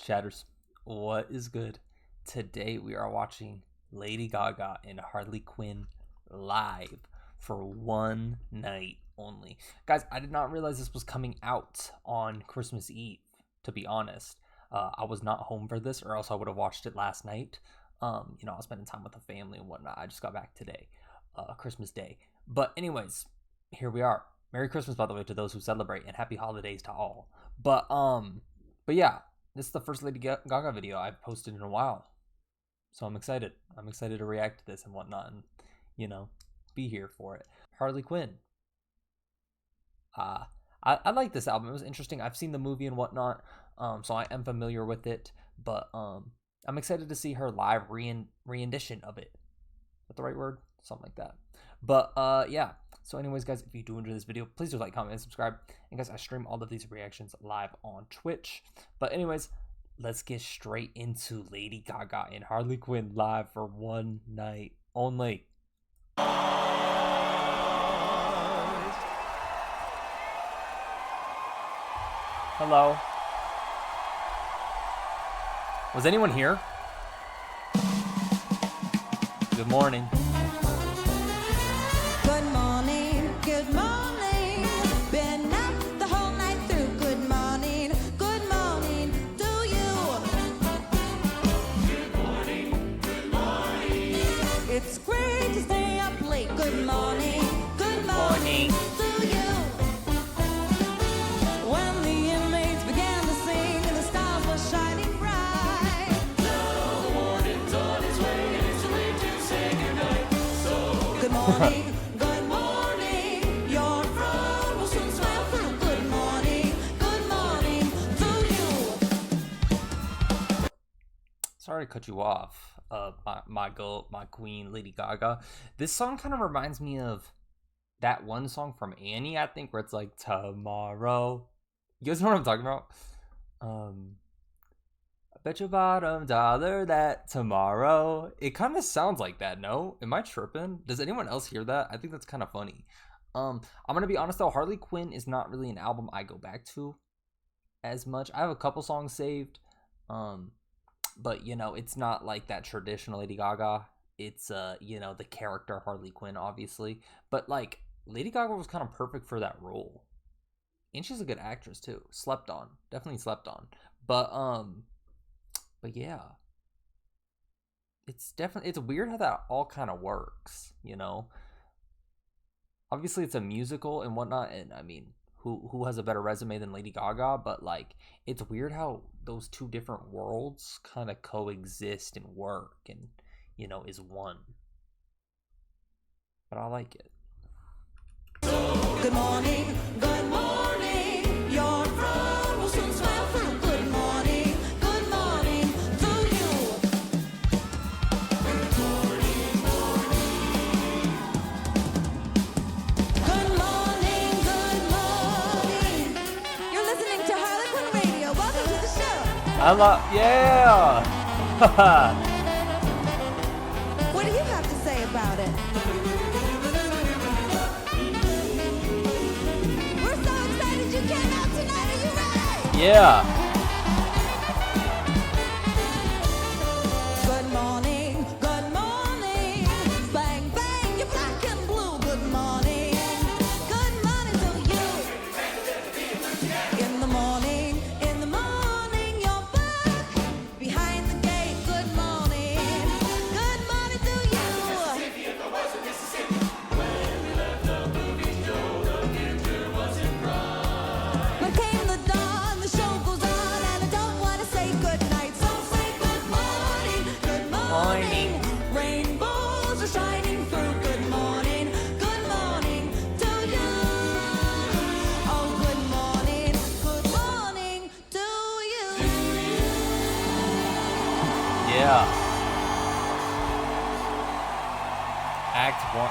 Chatters, what is good? Today we are watching Lady Gaga and Harley Quinn live for one night only. Guys, I did not realize this was coming out on Christmas Eve, to be honest. I was not home for this, or else I would have watched it last night. I was spending time with the family and whatnot. I just got back today, Christmas Day. But anyways, here we are. Merry Christmas, by the way, to those who celebrate, and happy holidays to all. But yeah, this is the first Lady Gaga video I've posted in a while. So I'm excited. I'm excited to react to this and whatnot and, be here for it. Harley Quinn. I like this album. It was interesting. I've seen the movie and whatnot, so I am familiar with it. But I'm excited to see her live rendition of it. Is that the right word? Something like that. But yeah. So anyways, guys, if you do enjoy this video, please do like, comment, and subscribe. And guys, I stream all of these reactions live on Twitch. But anyways, let's get straight into Lady Gaga and Harley Quinn live for one night only. Hello. Was anyone here? Good morning. Good morning, good morning. Been up the whole night through. Good morning to you. Good morning. It's great to stay up late. Good morning to you. When the inmates began to sing and the stars were shining bright. Now the morning's on its way and it's too late to say goodnight. So good morning. Your Roan will soon swell through. Good morning to you. Sorry to cut you off, my queen, Lady Gaga. This song kind of reminds me of that one song from Annie, I think, where it's like, tomorrow. You guys know what I'm talking about? I bet your bottom dollar that tomorrow. It kind of sounds like that, no? Am I tripping? Does anyone else hear that? I think that's kind of funny. I'm gonna be honest though, Harley Quinn is not really an album I go back to as much. I have a couple songs saved, but it's not like that traditional Lady Gaga. It's the character Harley Quinn, obviously, but like Lady Gaga was kind of perfect for that role, and she's a good actress too. Definitely slept on, but yeah, it's weird how that all kind of works, Obviously, it's a musical and whatnot, and I mean, who has a better resume than Lady Gaga? But like, it's weird how those two different worlds kind of coexist and work, and is one. But I like it. Good morning. Your Roan will soon swell through. Good morning to you. Good morning. You're listening to Harlequin Radio. Welcome to the show. Yeah. What do you have to say about it? We're so excited you came out tonight. Are you ready? Yeah. Good morning. Bang, bang, you're black and blue. Good morning to you. In the morning, you're back behind the gate. Good morning to you. But came the dawn, the show goes on, and I don't want to say goodnight. So say good morning. Rainbows are shining through. Good morning to you. Oh, good morning to you. Yeah. Act 1.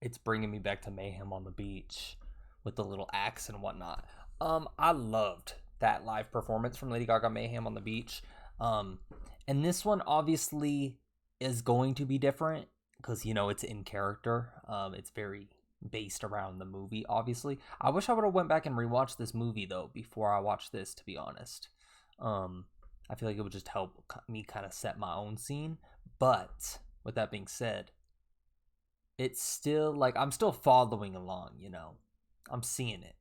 It's bringing me back to Mayhem on the Beach with the little axe and whatnot. I loved that live performance from Lady Gaga, Mayhem on the Beach. And this one obviously is going to be different because, it's in character. It's very based around the movie, obviously. I wish I would have went back and rewatched this movie, though, before I watched this, to be honest. I feel like it would just help me kind of set my own scene. But with that being said, it's still like I'm still following along, you know. I'm seeing it.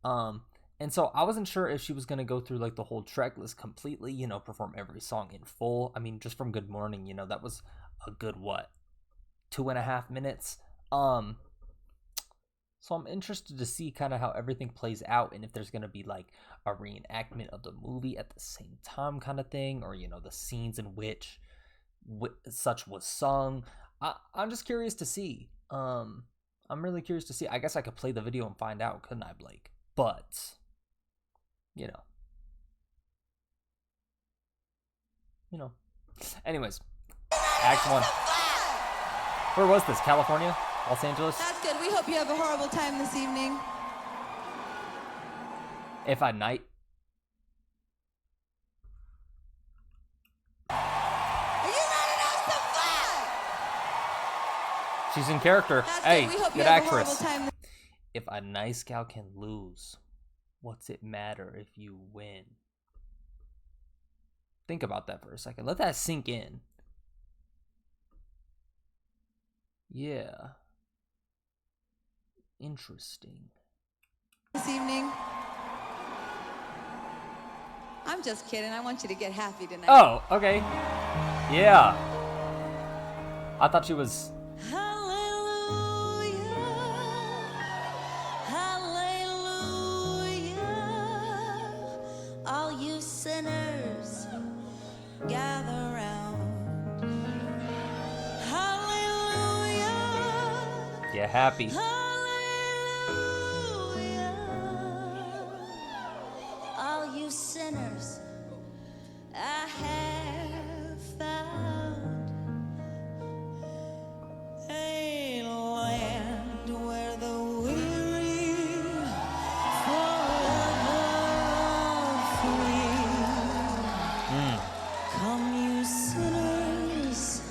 And so I wasn't sure if she was gonna go through like the whole track list completely, you know, perform every song in full. I mean, just from Good Morning, you know, that was a good 2.5 minutes. So I'm interested to see kind of how everything plays out, and if there's gonna be like a reenactment of the movie at the same time kind of thing, or you know, the scenes in which such was sung. I'm just curious to see. I'm really curious to see. I guess I could play the video and find out, couldn't I, Blake? But you know. Anyways, Act 1. Where was this? California? Los Angeles? That's good. We hope you have a horrible time this evening. If I night. Are you ready to have some fun? She's in character. That's Hey, good. We hope you good have a actress. horrible time. If a nice gal can lose, what's it matter if you win? Think about that for a second. Let that sink in. Yeah. Interesting. This evening. I'm just kidding. I want you to get happy tonight. Oh, okay. Yeah. I thought she was... Hallelujah. Hallelujah. All you sinners, gather round. Hallelujah. Yeah, happy. Hallelujah. All you sinners, I have found a land where the weary forever free. Come, you sinners,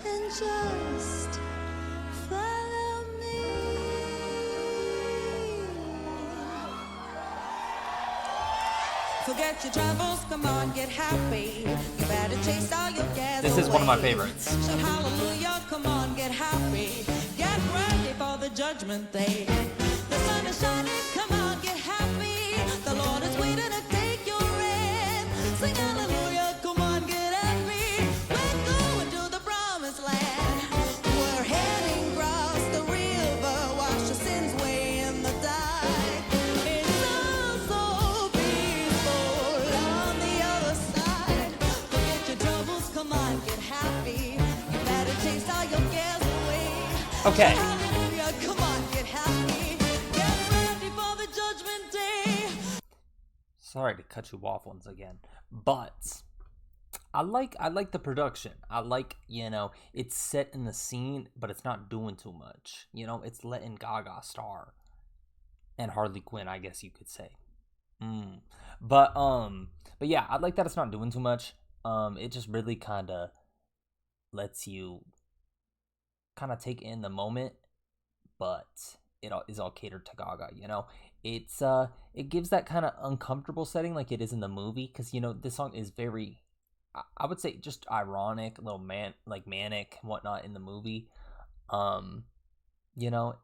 and just follow me. Forget your troubles, come on, get happy. You better chase all your gas. This is one of my away. favorites. So hallelujah, come on, get happy. Get ready for the judgment day. The sun is shining, come on, get happy. The Lord is waiting to take your rest. Sing hallelujah, come on, get happy. We're going to the promised land. We're heading across the river, wash your sins away in the tide. It's all so peaceful on the other side. Forget your troubles, come on, get happy. You better chase all your cares away. Okay. Hallelujah, come on, get happy. Get ready for the judgment day. Sorry to cut you off once again, but I like the production. I like, you know, it's set in the scene, but it's not doing too much. You know, it's letting Gaga star and Harley Quinn, I guess you could say. But yeah, I like that it's not doing too much. It just really kind of lets you kind of take in the moment, but it is all catered to Gaga, you know. It gives that kind of uncomfortable setting like it is in the movie, because you know this song is very, I would say, just ironic, a little manic and whatnot in the movie. You know,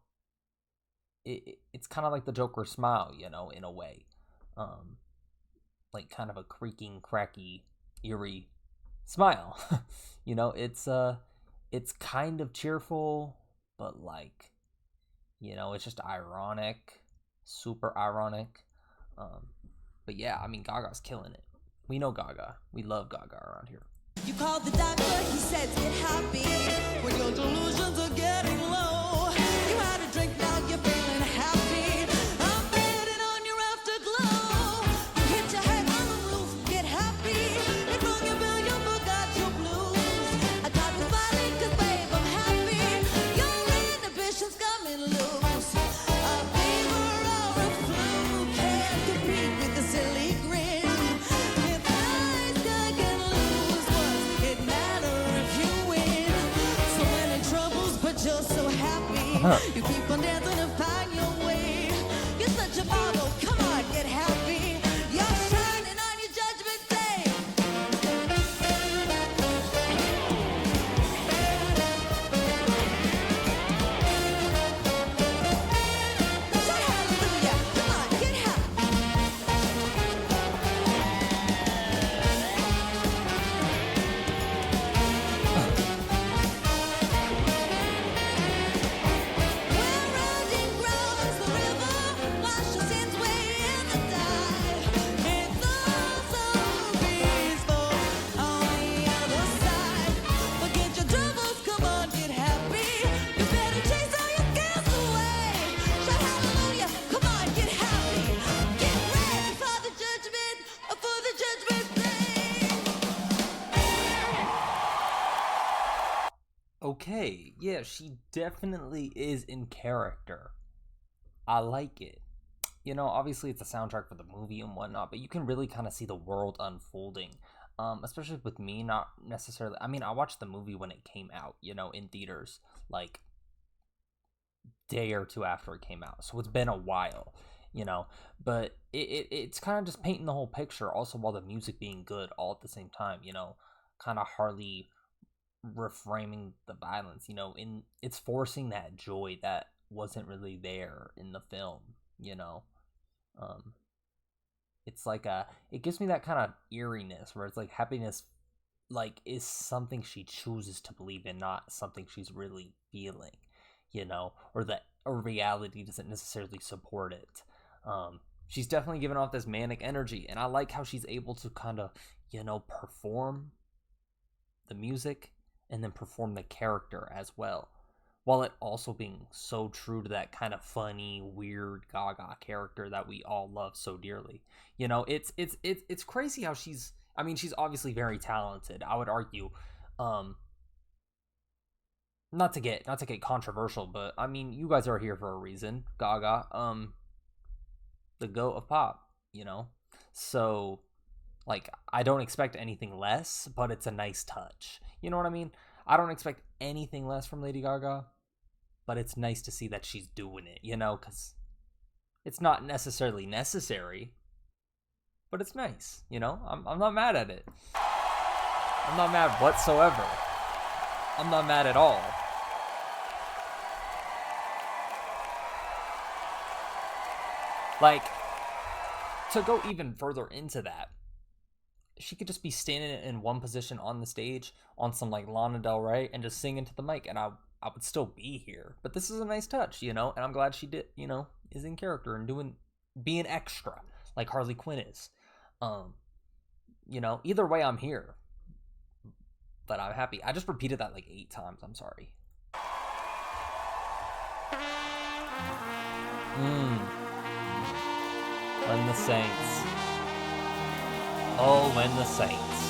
it's kind of like the Joker smile, you know, in a way, like kind of a creaking, cracky, eerie smile. You know, it's kind of cheerful, but like, you know, it's just ironic, super ironic. But yeah, I mean, Gaga's killing it. We know Gaga. We love Gaga around here. You called the doctor, he said get happy. When your delusions are getting low, you had a drink, now you're feeling happy. I'm betting on your afterglow. You hit your head on the roof, get happy. It rung your bell, you forgot your blues. I talk about it 'cause babe, I'm happy. Your inhibitions coming loose. A fever or a flu can't compete with the silly grin. If eyes can lose, what's it matter if you win? So many troubles, but you're so happy. You keep on dancing and find your way. You're such a marvel, come on, get happy. You're shining. okay. Yeah, she definitely is in character. I like it. Obviously it's a soundtrack for the movie and whatnot, but you can really kind of see the world unfolding. Especially with me, not necessarily. I mean, I watched the movie when it came out, in theaters, like day or two after it came out. So it's been a while, you know. But it's kind of just painting the whole picture, also while the music being good all at the same time, kind of Harley reframing the violence, in it's forcing that joy that wasn't really there in the film, you know. Um, it's like it gives me that kind of eeriness where it's like happiness like is something she chooses to believe in, not something she's really feeling, or that or reality doesn't necessarily support it. She's definitely giving off this manic energy, and I like how she's able to kind of, perform the music and then perform the character as well, while it also being so true to that kind of funny, weird Gaga character that we all love so dearly. It's crazy how she's. I mean, she's obviously very talented. I would argue, um, not to get controversial, but I mean, you guys are here for a reason. Gaga, the goat of pop, So, like, I don't expect anything less, but it's a nice touch. You know what I mean? I don't expect anything less from Lady Gaga, but it's nice to see that she's doing it, because it's not necessarily necessary, but it's nice, I'm not mad at it. I'm not mad whatsoever. I'm not mad at all. Like, to go even further into that, she could just be standing in one position on the stage on some like Lana Del Rey and just sing into the mic, and I would still be here. But this is a nice touch, and I'm glad she did, is in character and being extra like Harley Quinn is. Either way, I'm here. But I'm happy. I just repeated that like 8 times. I'm sorry. When the Saints. Oh, when the Saints.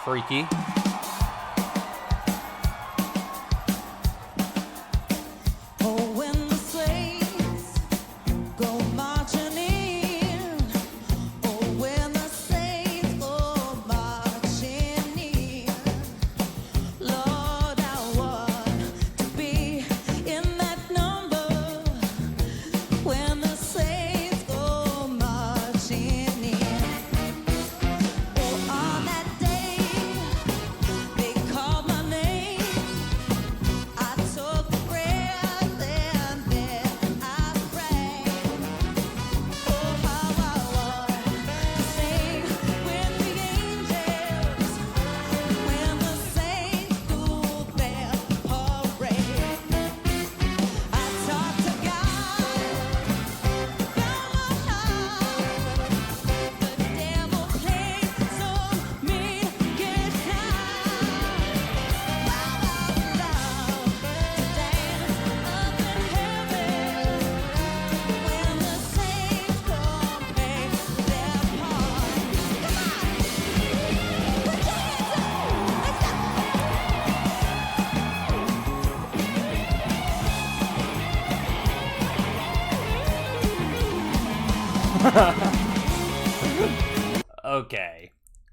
Freaky. Oh, when the saints go marching in. Oh, when the saints go marching in. Lord, I want to be in that number. When the saints go marching in. Oh, on that day they called my name. I took a breath and then I sprang. Oh, how I want to sing with the angels when the saints do their parade. I talk to God from my heart. The devil plays so mean, get high. While I would love to dance up in heaven when the saints come play their part. Come on, put your hands up.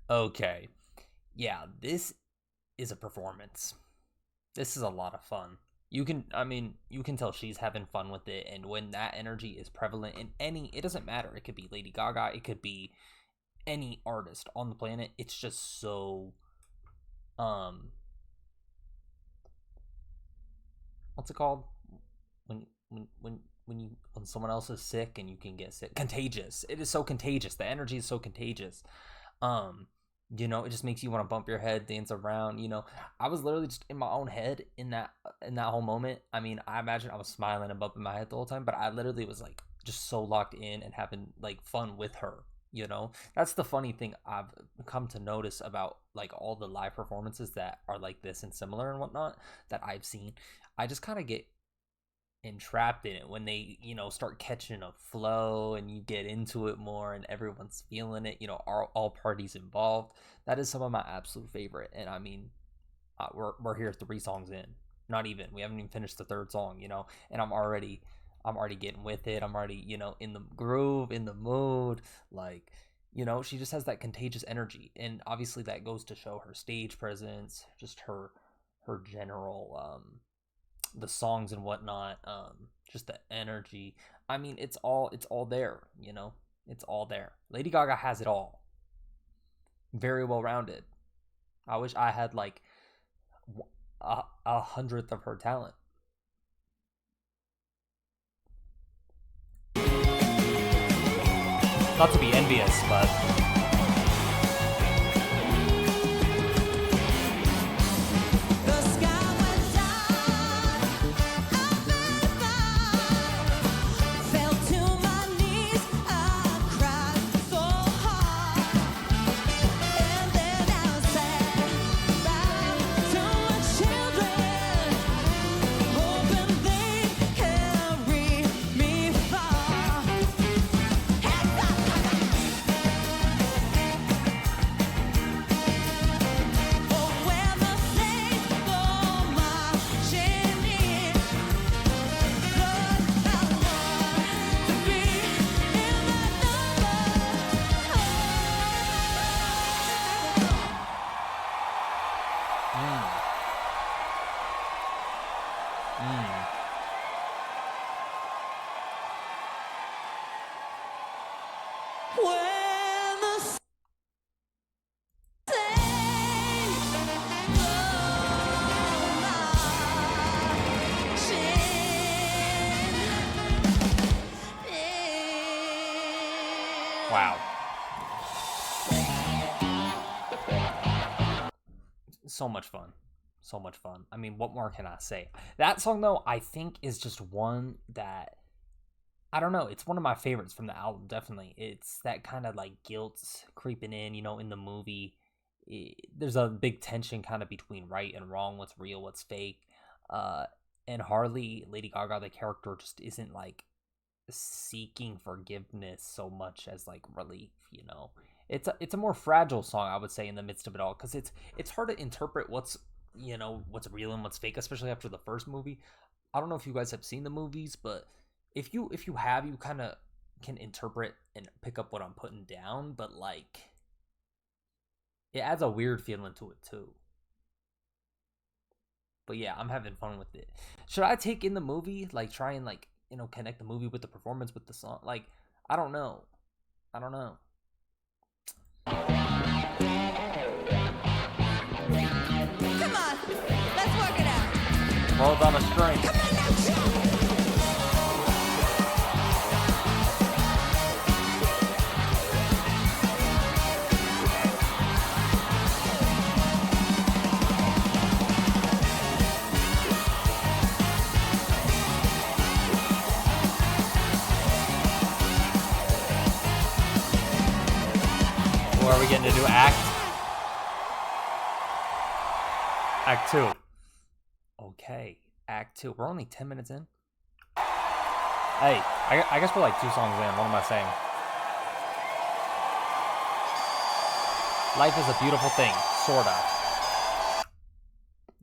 Okay. Yeah, this is a performance. This is a lot of fun. You can tell she's having fun with it, and when that energy is prevalent in it doesn't matter. It could be Lady Gaga, it could be any artist on the planet. It's just so, um, what's it called? When someone else is sick and you can get sick, contagious. It is so contagious. The energy is so contagious. um it just makes you want to bump your head, dance around. I was literally just in my own head in that whole moment. I mean, I imagine I was smiling and bumping my head the whole time, but I literally was like just so locked in and having like fun with her. You know, that's the funny thing I've come to notice about like all the live performances that are like this and similar and whatnot that I've seen. I just kind of get entrapped in it when they, you know, start catching a flow and you get into it more and everyone's feeling it, you know, all parties involved. That is some of my absolute favorite. And I mean, we're here 3 songs in, not even, we haven't even finished the 3rd song, you know, and I'm already getting with it. I'm already, you know, in the groove, in the mood. Like, you know, she just has that contagious energy. And obviously that goes to show her stage presence, just her general the songs and whatnot, just the energy. I mean, it's all there, you know? It's all there. Lady Gaga has it all. Very well rounded. I wish I had like a 100th of her talent. Not to be envious, but The sky went down, I fell to my knees, I cried so hard, and then I said bye to my children, hoping they carry me far. Oh, when the flames go marching in, Lord, I want to be in that number. When the flames go marching in. wow. So much fun. So much fun. I mean, what more can I say? That song, though, I think is just one that, I don't know, it's one of my favorites from the album, definitely. It's that kind of like guilt creeping in, you know, in the movie. There's a big tension kind of between right and wrong, what's real, what's fake. And Harley, Lady Gaga, the character, just isn't like seeking forgiveness so much as like relief, you know. It's a more fragile song, I would say, in the midst of it all, because it's hard to interpret what's, you know, what's real and what's fake, especially after the first movie. I don't know if you guys have seen the movies, but if you have, you kind of can interpret and pick up what I'm putting down, but like it adds a weird feeling to it too. But yeah, I'm having fun with it. Should I take in the movie, like try and like, you know, connect the movie with the performance with the song? Like, I don't know. I don't know. Come on, let's work it out. World on a string. Come on now, jump. Or are we getting a new act? Act 2. Okay, Act 2. We're only 10 minutes in. Hey, I guess we're like 2 songs in. What am I saying? Life is a beautiful thing, sorta.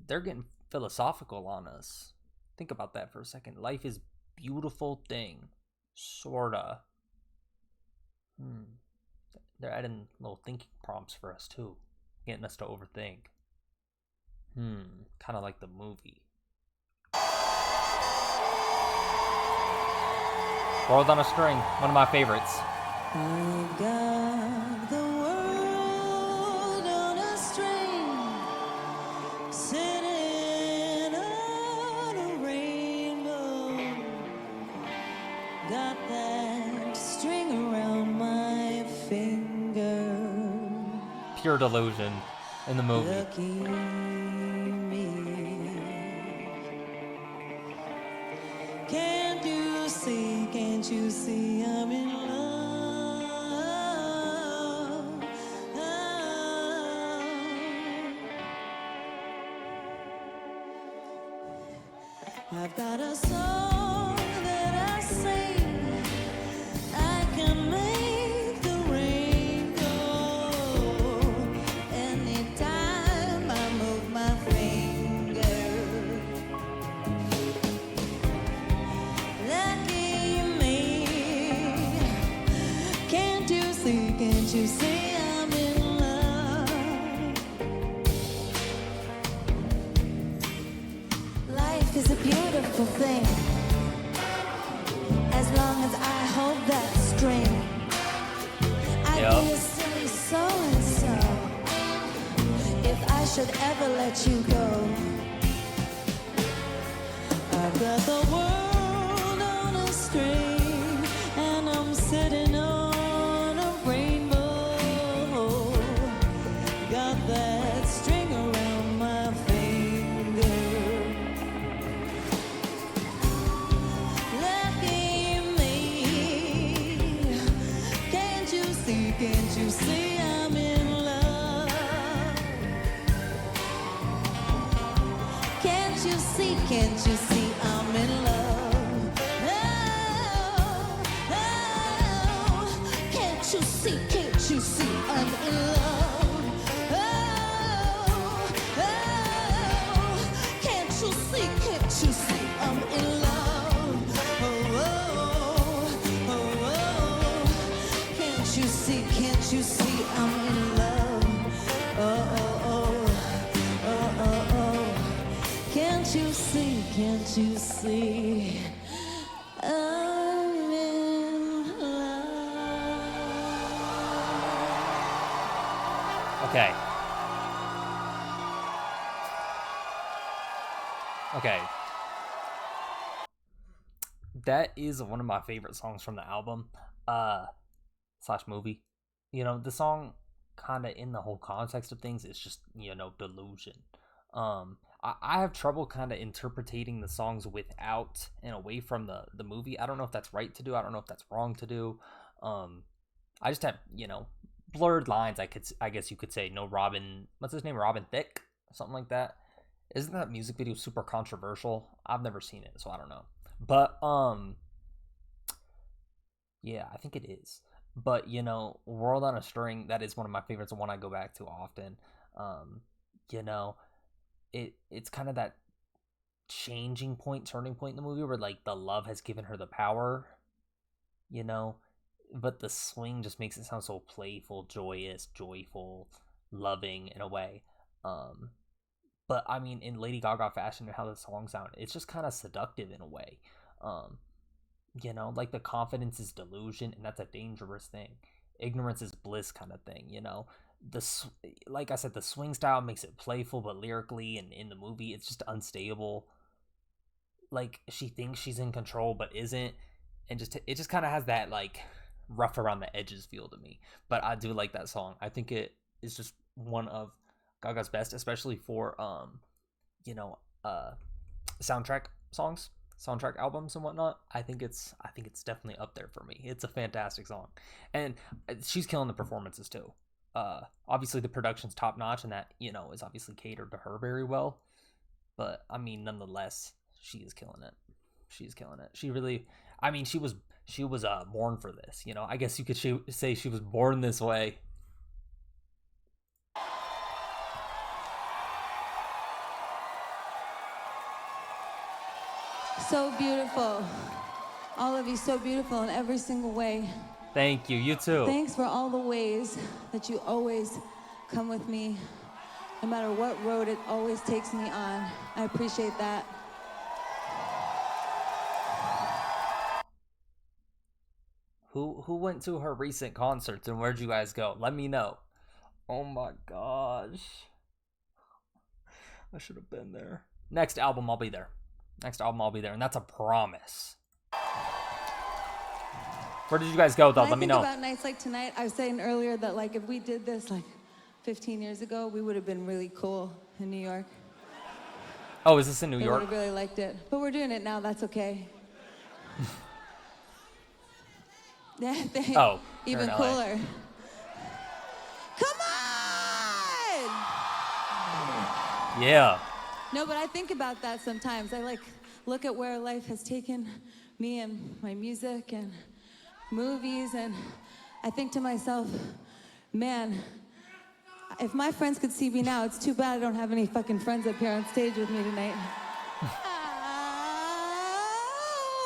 They're getting philosophical on us. Think about that for a second. Life is beautiful thing, sorta. They're adding little thinking prompts for us too, getting us to overthink. Kind of like the movie. World on a String, one of my favorites. I got the world on a string, sitting on a rainbow. Got that string around my finger. Pure delusion in the movie. Lucky me. Can't you see, can't you see I'm in love? I've got a song that I sing. I can make the rain go anytime I move my finger. Lucky me. Can't you see I'm in love? Life is a beautiful thing. As long as I hold that string, I'd be a silly so-and-so if I should ever let you go. I've got the world on a string, and I'm sitting on a rainbow. Got that string around my finger. Lucky me. Can't you see I'm in love? Can't you see I'm in love? Oh, oh. Can't you see I'm in love? Oh, oh. Can't you see I'm in love? Oh, oh, oh, oh. Can't you see I'm in love? Oh, oh, oh, oh, oh, oh. Can't you see I'm in love? Okay. Okay. That is one of my favorite songs from the album, slash movie. You know, the song kind of in the whole context of things is just, you know, delusion. I have trouble kind of interpreting the songs without and away from the movie. I don't know if that's right to do. I don't know if that's wrong to do. I just have, you know, blurred lines. I guess you could say. No, Robin, what's his name? Robin Thicke, something like that. Isn't that music video super controversial? I've never seen it, so I don't know. But yeah, I think it is. But you know, World on a String, that is one of my favorites and one I go back to often. You know, it's kind of that changing point, turning point in the movie where like the love has given her the power, you know, but the swing just makes it sound so playful, joyous, joyful, loving in a way. But I mean, in Lady Gaga fashion and how the song sound, it's just kind of seductive in a way. You know, like the confidence is delusion, and that's a dangerous thing. Ignorance is bliss, kind of thing. You know, like I said, the swing style makes it playful, but lyrically and in the movie, it's just unstable. Like she thinks she's in control, but isn't, and it just kind of has that like rough around the edges feel to me. But I do like that song. I think it is just one of Gaga's best, especially for you know, soundtrack songs, soundtrack albums and whatnot. I think it's definitely up there for me. It's a fantastic song, and she's killing the performances too. Obviously the production's top notch, and that, you know, is obviously catered to her very well. But I mean, nonetheless, she is killing it. She's killing it. She really, I mean, she was born for this. You know, I guess you could say she was born this way. So beautiful. All of you so beautiful in every single way. Thank you. You too. Thanks for all the ways that you always come with me. No matter what road it always takes me on. I appreciate that. Who went to her recent concerts and where'd you guys go? Let me know. Oh my gosh. I should have been there. Next album, I'll be there. And that's a promise. Where did you guys go, though? Let me know. About nights like tonight, I was saying earlier that like if we did this like 15 years ago, we would have been really cool in New York. Oh, is this in New They York? would have really liked it. But we're doing it now, that's okay. Oh, you're Even in LA. cooler. Come on! Yeah. No, but I think about that sometimes. I like look at where life has taken me and my music and movies, and I think to myself, man, if my friends could see me now, it's too bad I don't have any fucking friends up here on stage with me tonight.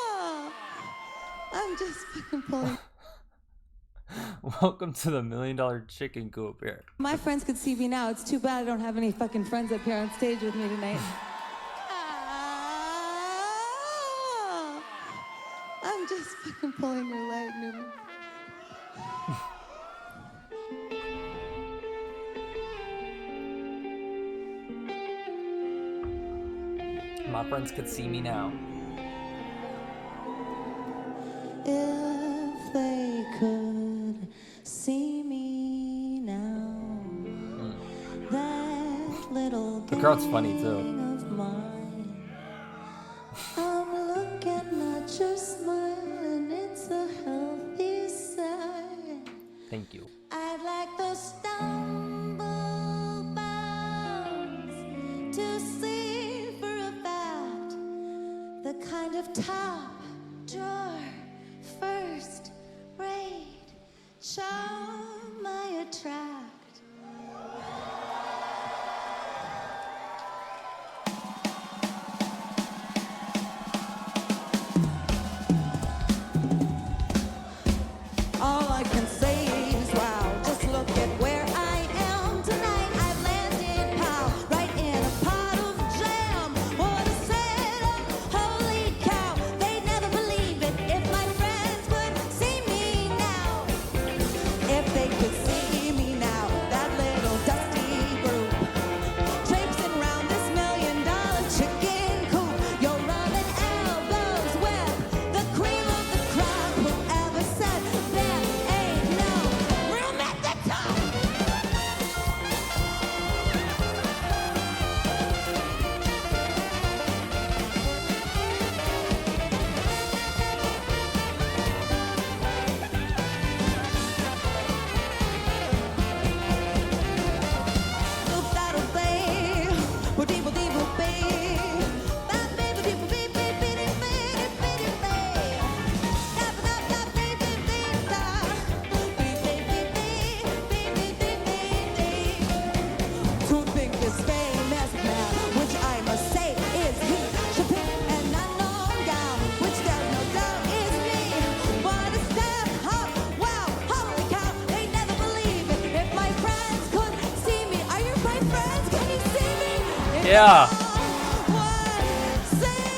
Ah, I'm just fucking pulling. Welcome to the $1 Million Chicken Coop here. My friends could see me now. It's too bad I don't have any fucking friends up here on stage with me tonight. Ah, I'm just fucking pulling your leg, Newman. My friends could see me now. If they could see me now, that little The crowd's funny, too. gang of mine, I'm looking at your smile and it's a healthy sign. Thank you. I'd like those stumble bounds to see for a fact the kind of top drawer, first rate charm I attract. All I can say is wow, just look at where I am tonight. I've landed pow, right in a pot of jam. What a setup, holy cow. They'd never believe it if my friends could see me now. If they could see me now, that little dusty group traipsing round this $1 million chicken coop. You're running elbows with the cream of the crop. Whoever said there ain't no room at the top? Look that'll be, we're deep, deep, that baby, deep, beep, beep, beep, beep, beep, beep, beep. Da, da, da, beep, beep, beep, da. Beep, beep, beep, beep, beep, beep, beep, beep, beep. To think this famous man, which I must say is he, Chappell and unknown gal, which there's no doubt is me. What a step up, wow, holy cow, they never believe it. If my friends could see me, are you my friends? Can you see me? If Yeah. y'all would see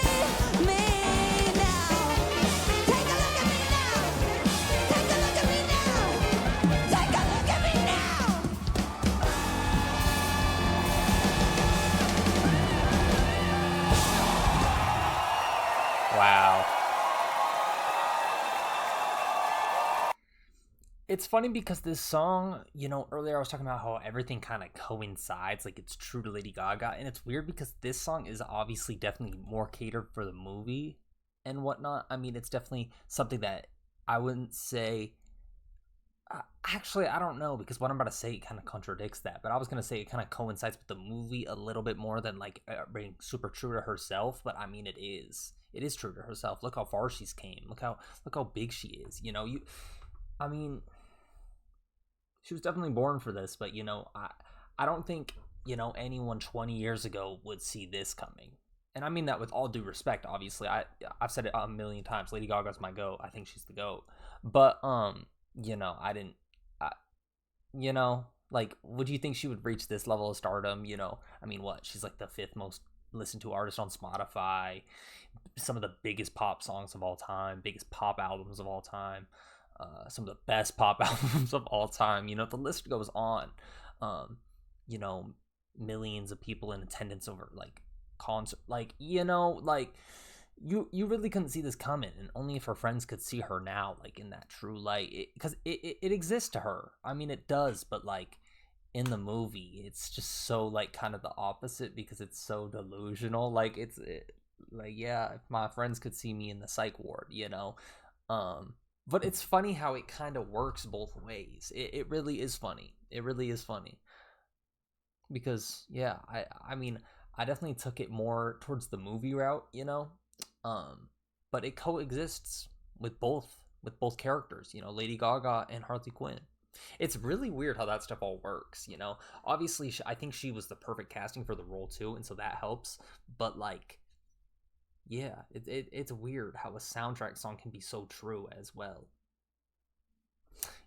me now. Take a look at me now. Take a look at me now. Take a look at me now. Wow. It's funny because this song, earlier I was talking about how everything kind of coincides, like it's true to Lady Gaga, and it's weird because this song is obviously definitely more catered for the movie and whatnot. I mean, it's definitely something that I wouldn't say. Actually, I don't know, because what I'm about to say kind of contradicts that, but I was going to say it kind of coincides with the movie a little bit more than like being super true to herself, but I mean, it is true to herself. Look how far she's came. Look how big she is. I mean, she was definitely born for this, but I don't think anyone 20 years ago would see this coming. And I mean that with all due respect. Obviously, I've said it a million times. Lady Gaga's my goat. I think she's the goat. But I didn't. Like, would you think she would reach this level of stardom? I mean, what? She's like the 5th most listened to artist on Spotify. Some of the biggest pop songs of all time, biggest pop albums of all time. Some of the best pop albums of all time. The list goes on. Millions of people in attendance over like concert, like you really couldn't see this coming, and only if her friends could see her now, like in that true light, because it exists to her. I mean, it does, but like in the movie, it's just so like kind of the opposite because it's so delusional. Like like, yeah, if my friends could see me in the psych ward, um But it's funny how it kind of works both ways. It really is funny. It really is funny. Because yeah, I mean, I definitely took it more towards the movie route, you know. But it coexists with both characters, you know, Lady Gaga and Harley Quinn. It's really weird how that stuff all works, you know. Obviously, I think she was the perfect casting for the role too, and so that helps. But like, yeah, it's weird how a soundtrack song can be so true as well.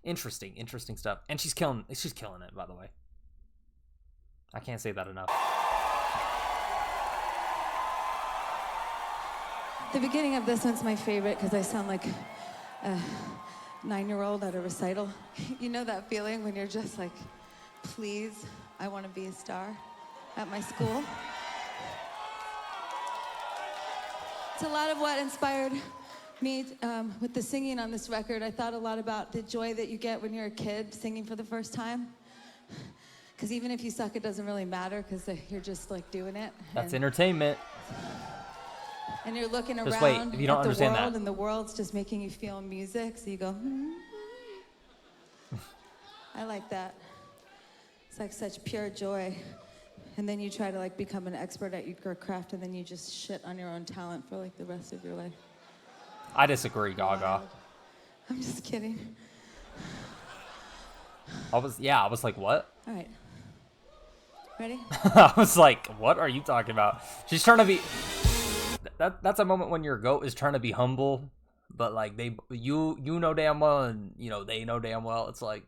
Interesting stuff. And she's killing it, by the way. I can't say that enough. The beginning of this one's my favorite because I sound like a 9-year-old at a recital. You know that feeling when you're just like, please, I want to be a star at my school? It's a lot of what inspired me with the singing on this record. I thought a lot about the joy that you get when you're a kid singing for the first time. Because even if you suck, it doesn't really matter because you're just like doing it. That's entertainment. And you're looking just around wait, if you don't at the understand world, that. and the world's just making you feel music. So you go, I like that. It's like such pure joy. And then you try to like become an expert at your craft, and then you just shit on your own talent for like the rest of your life. I disagree, Gaga. I'm just kidding. I was like, what? All right. Ready? I was like, what are you talking about? She's trying to be... That's a moment when your goat is trying to be humble, but like you know damn well, and you know they know damn well. It's like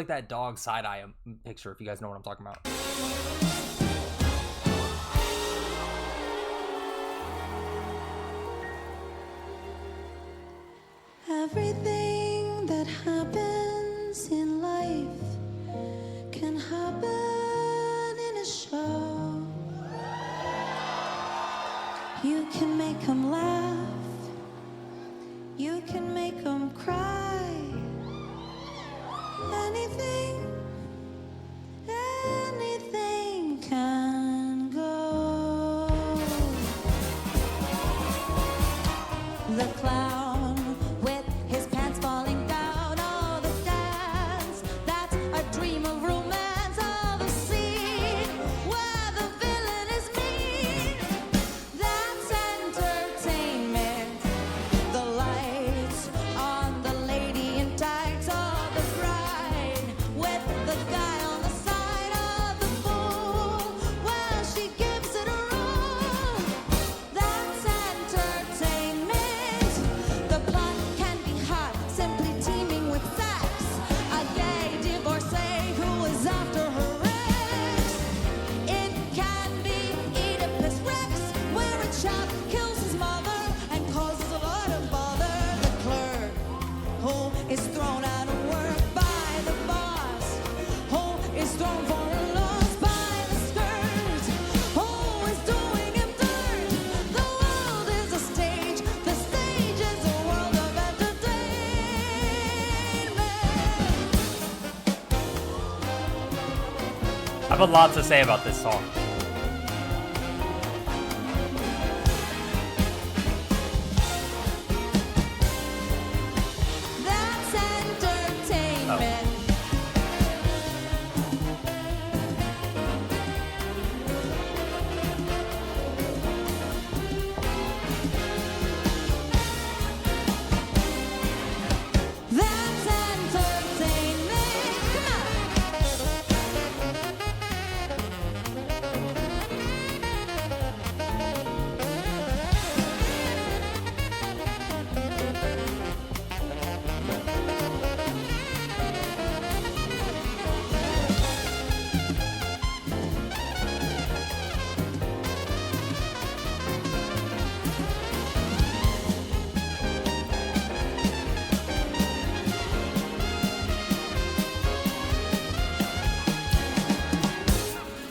that dog side eye picture, if you guys know what I'm talking about. Everything that happens in life can happen in a show. You can make them laugh, you can make them cry. Anything can go. The clown with his pants falling down, oh, the dance, that's a dream of romance, oh, the scene where the villain is mean, that's entertainment. The lights on the lady in tights, oh, the bride with the guy on the side, oh, the fool, well, she gives it a roll. That's entertainment. The plot can be hot, simply teeming with sex. A gay divorcee who is after her ex. It can be Oedipus Rex, where a chap kills his mother and causes a lot of bother. The clerk who is thrown out of work by the boss, who is thrown for a loss by the skirt, who is doing him dirt. The world is a stage, the stage is a world of entertainment. I have a lot to say about this song. That's entertainment. That's entertainment. Come on.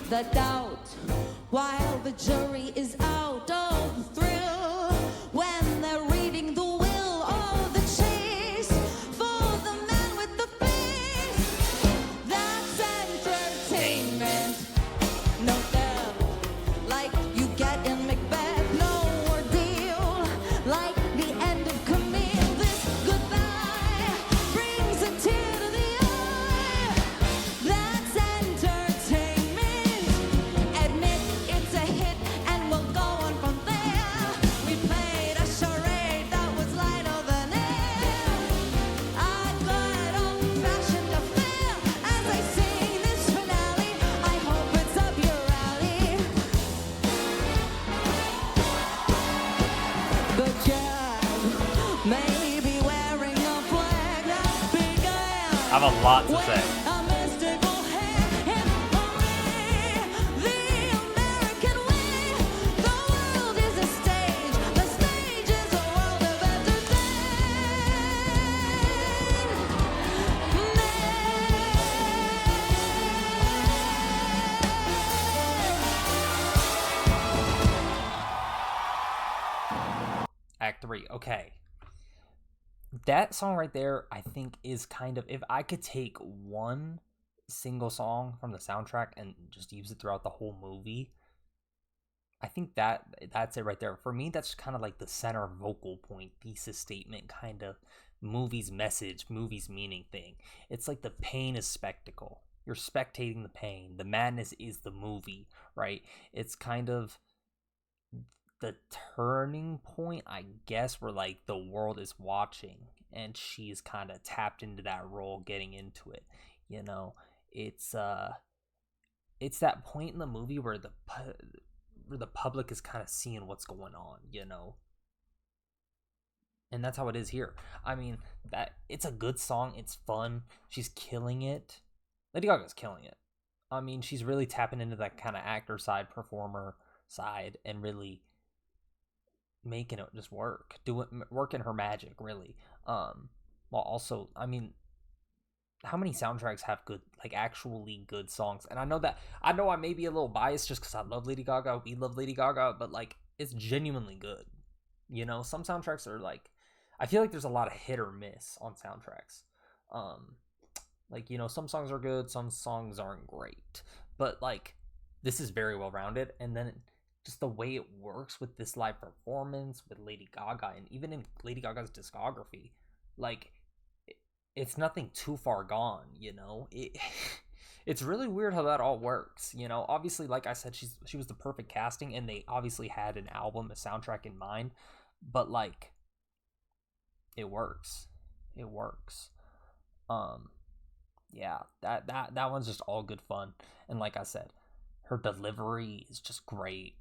The doubt while the jury is out, oh, the thrill when they're reading the will, oh, the chase for the man with the face. That's entertainment. No death like you get in Macbeth, no ordeal like the end of Camille. This good thing have a lot to say. Act 3, okay. That song right there, I think, is kind of, if I could take one single song from the soundtrack and just use it throughout the whole movie, I think that's it right there. For me, that's kind of like the center vocal point, thesis statement, kind of movie's message, movie's meaning thing. It's like the pain is spectacle. You're spectating the pain. The madness is the movie, right? It's kind of the turning point, I guess, where like the world is watching and she's kind of tapped into that role, getting into it. You know, it's that point in the movie where the public is kind of seeing what's going on, you know. And that's how it is here. I mean, that it's a good song, it's fun, she's killing it. Lady Gaga's killing it. I mean, she's really tapping into that kind of actor side, performer side, and really making it just working her magic, really. While also, I mean, how many soundtracks have good, like actually good songs? And I know I may be a little biased just because I love Lady Gaga, we love Lady Gaga, but like, it's genuinely good. You know, some soundtracks are like, I feel like there's a lot of hit or miss on soundtracks. Like, you know, some songs are good, some songs aren't great, but like, this is very well rounded. And then just the way it works with this live performance with Lady Gaga, and even in Lady Gaga's discography, like, it's nothing too far gone, you know. It's really weird how that all works, you know. Obviously, like I said, she was the perfect casting, and they obviously had an album, a soundtrack in mind, but like, it works. Yeah, that one's just all good fun. And like I said, her delivery is just great.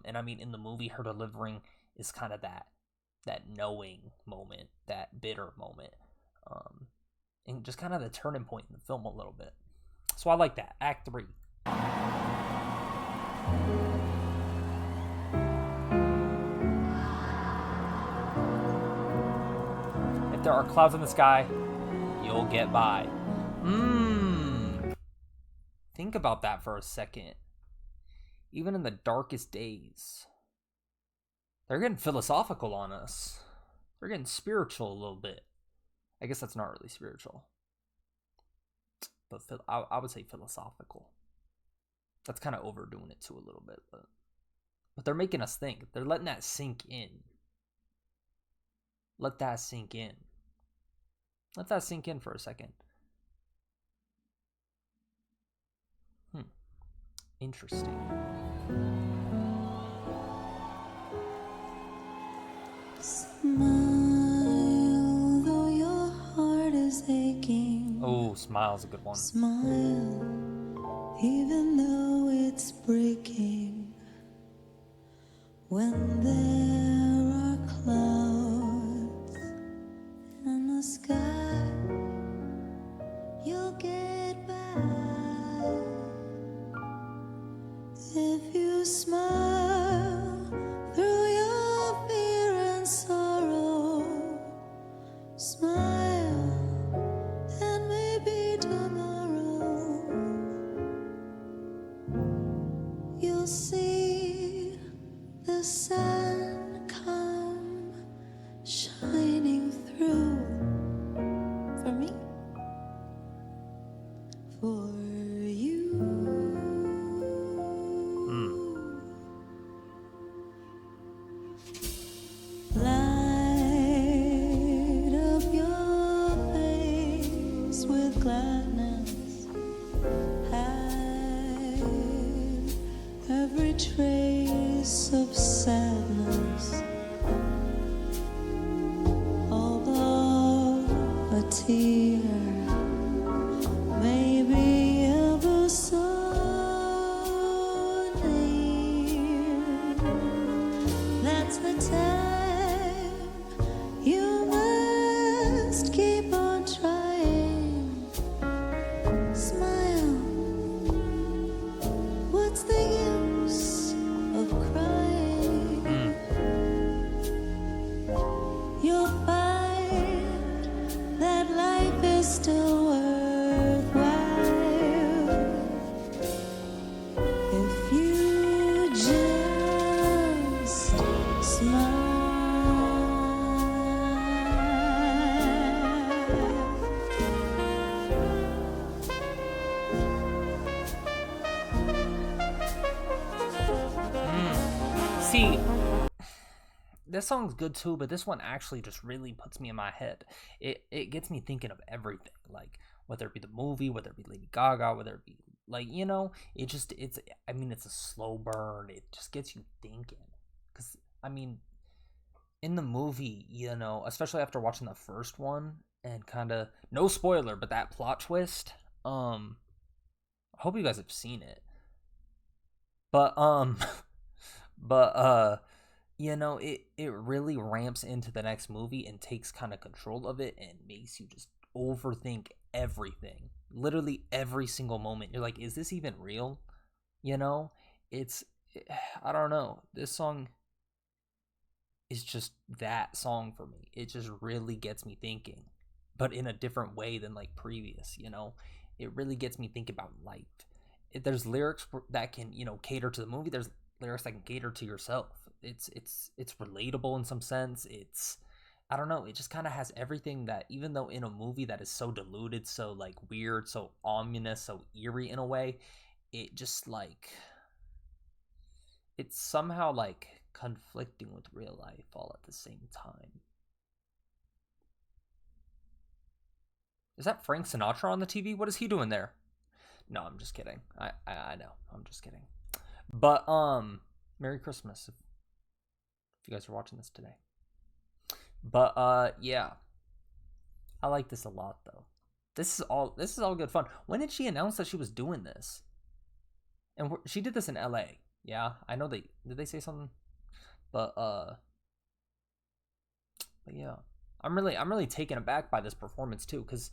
And I mean, in the movie, her delivering is kind of that knowing moment, that bitter moment, and just kind of the turning point in the film a little bit. So I like that. Act 3. If there are clouds in the sky, you'll get by. Think about that for a second. Even in the darkest days, they're getting philosophical on us. They're getting spiritual a little bit. I guess that's not really spiritual, but I would say philosophical. That's kind of overdoing it too a little bit, but they're making us think. They're letting that sink in. Let that sink in. Let that sink in for a second. Interesting. Smile, though your heart is aching. Oh, smile's a good one. Smile, even though it's breaking. When there are clouds in the sky, you'll get by. If you smile through your fear and sorrow, smile, and maybe tomorrow you'll see the sun come shining through. For me, for you. Light up your face with gladness. Hide every trace of sadness. Although a tear may be ever so near, that's the time you must keep on trying. See, this song's good too, but this one actually just really puts me in my head. It gets me thinking of everything, like whether it be the movie, whether it be Lady Gaga, whether it be like it just it's I mean it's a slow burn. It just gets you thinking, because I mean in the movie, especially after watching the first one and kind of no spoiler, but that plot twist. I hope you guys have seen it, but but it really ramps into the next movie and takes kind of control of it and makes you just overthink everything, literally every single moment. You're like, is this even real? you know it's I don't know, this song is just that song for me. It just really gets me thinking, but in a different way than like previous. It really gets me thinking about life. There's lyrics that can cater to the movie. There's lyrics that can cater to yourself. It's relatable in some sense. It's I don't know. It just kind of has everything that, even though in a movie that is so diluted, so like weird, so ominous, so eerie in a way, it just like it's somehow like conflicting with real life all at the same time. Is that Frank Sinatra on the TV? What is he doing there? No, I'm just kidding. I know. I'm just kidding. But Merry Christmas if you guys are watching this today. But yeah. I like this a lot though. This is all good fun. When did she announce that she was doing this? And she did this in LA. Yeah, I know did they say something? But yeah. I'm really taken aback by this performance too, cuz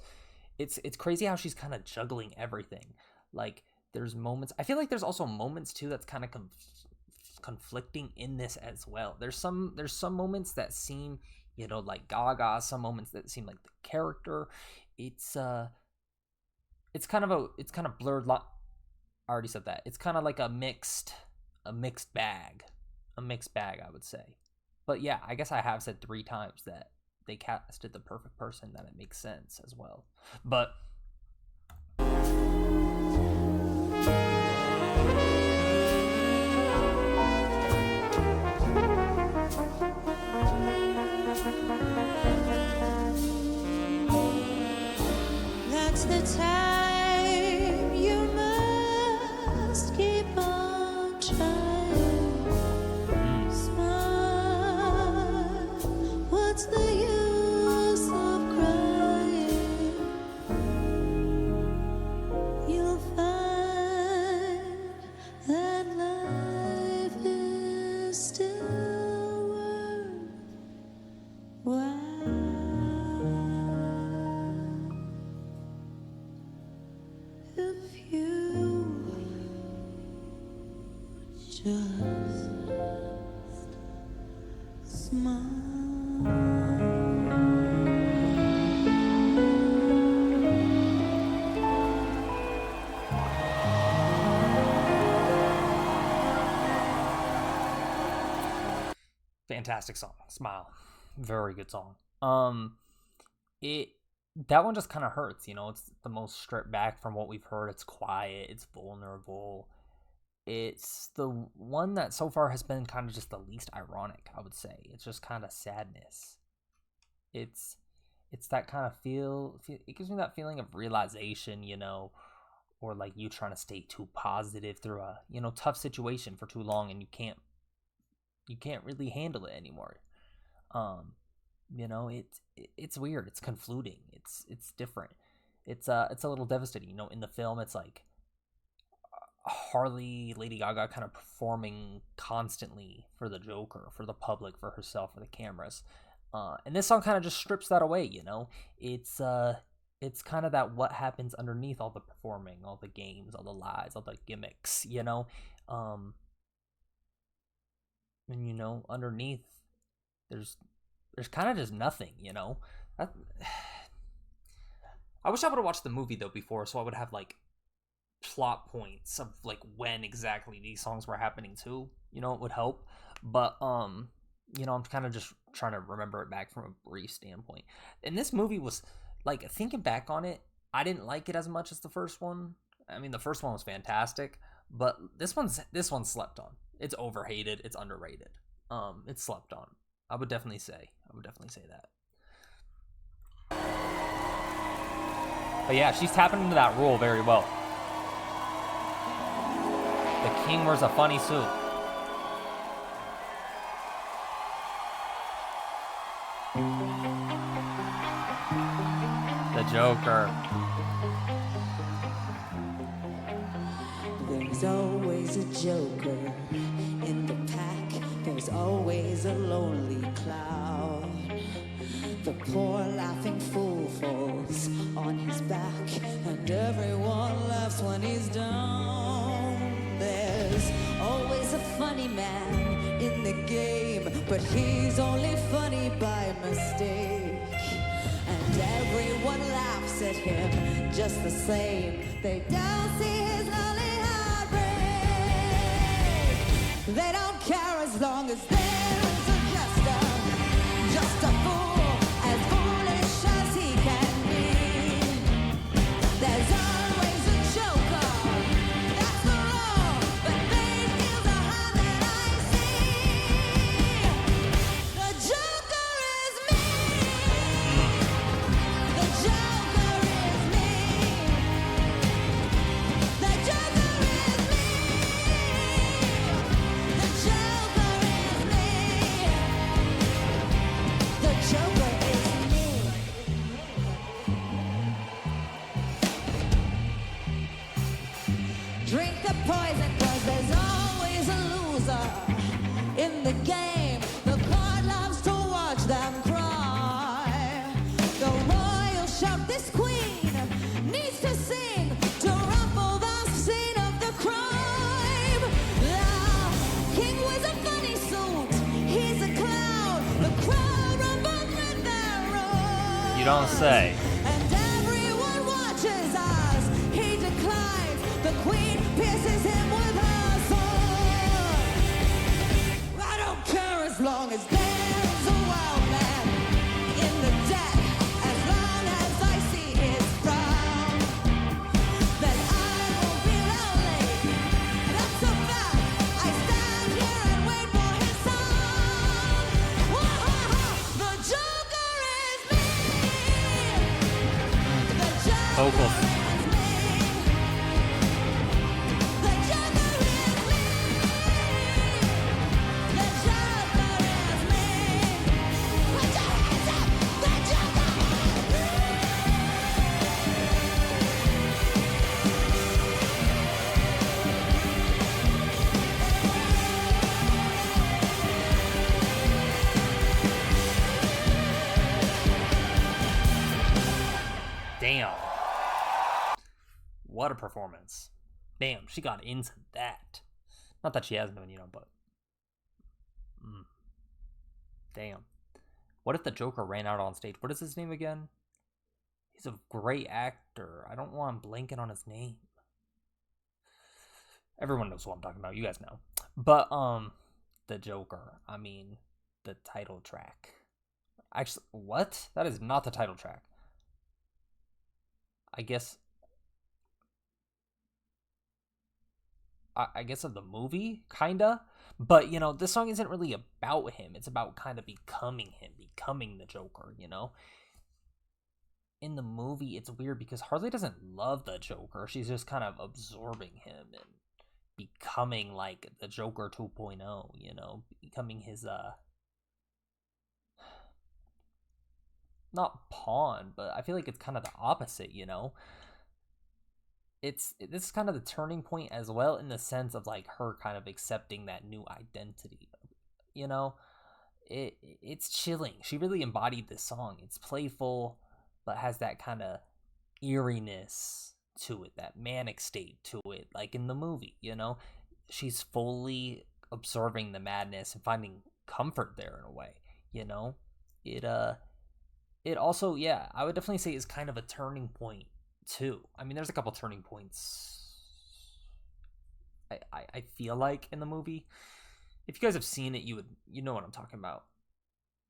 it's crazy how she's kind of juggling everything. Like there's moments, I feel like there's also moments too that's kind of conflicting in this as well. There's some moments that seem, like Gaga, some moments that seem like the character. It's kind of blurred I already said that. It's kind of like a mixed bag. A mixed bag, I would say. But yeah, I guess I have said 3 times that they casted the perfect person, that it makes sense as well. But That's the time you must keep on trying. Smile. What's the use of crying? You'll find that life is still worthwhile. If you just smile. fantastic song. Smile. Very good song. It that one just kind of hurts, it's the most stripped back from what we've heard. It's quiet, it's vulnerable. It's the one that so far has been kind of just the least ironic, I would say. It's just kind of sadness. It's that kind of it gives me that feeling of realization, or like you trying to stay too positive through a, tough situation for too long, and you can't really handle it anymore. It's weird. It's confluting. It's different. It's a little devastating. In the film, it's like Lady Gaga kind of performing constantly for the Joker, for the public, for herself, for the cameras. And this song kind of just strips that away. It's kind of that what happens underneath all the performing, all the games, all the lies, all the gimmicks. And underneath there's kind of just nothing. That, I wish I would have watched the movie though before, so I would have like plot points of like when exactly these songs were happening too. It would help. But I'm kind of just trying to remember it back from a brief standpoint. And this movie was like, thinking back on it, I didn't like it as much as the first one. I mean, the first one was fantastic, but this one's slept on. It's overhated. It's underrated. It's slept on. I would definitely say that. But yeah, she's tapping into that role very well. The king wears a funny suit. The Joker. There's always a joker in the pack. There's always a lonely cloud. The poor laughing fool falls on his back, and everyone laughs when he's down. There's always a funny man in the game, but he's only funny by mistake. And everyone laughs at him just the same. They don't see his lonely heartbreak. They don't care as long as there's a jester, just a fool as foolish as he can be. There's always a joker, that's the law, but fate deals a hand that I see. The joker is me. The joker is me. The joker is me. The joker is me. The joker is me. Drink the poison, 'cause there's always a loser in the game. The court loves to watch them cry. The royal shout, this queen needs to sing to ruffle the scene of the crime. The king wears a funny suit, he's a clown. The crowd rumbles with their roar. You don't say. And everyone watches as he declines. The queen pierces him with her sword. I don't care as long as there's a wild man in the deck. As long as I see his frown, then I won't be lonely. That's a fact. I stand here and wait for his song. The joker is me. The joker Vocals. is me. The joker is me. The joker is me. Put your hands up. The joker is me. Damn. What a performance. Damn, she got into that. Not that she hasn't been, but. Damn. What if the Joker ran out on stage? What is his name again? He's a great actor. I don't want him blanking on his name. Everyone knows what I'm talking about. You guys know. But, the Joker. I mean, the title track. Actually, what? That is not the title track. I guess of the movie, kinda. But, this song isn't really about him. It's about kind of becoming him, becoming the Joker, In the movie, it's weird because Harley doesn't love the Joker. She's just kind of absorbing him and becoming like the Joker 2.0, becoming his, not pawn, but I feel like it's kind of the opposite, this is kind of the turning point as well, in the sense of like her kind of accepting that new identity. It's chilling. She really embodied this song. It's playful, but has that kind of eeriness to it, that manic state to it, like in the movie. She's fully observing the madness and finding comfort there in a way. It also, yeah, I would definitely say is kind of a turning point too. I mean, there's a couple turning points I feel like in the movie. If you guys have seen it, you know what I'm talking about.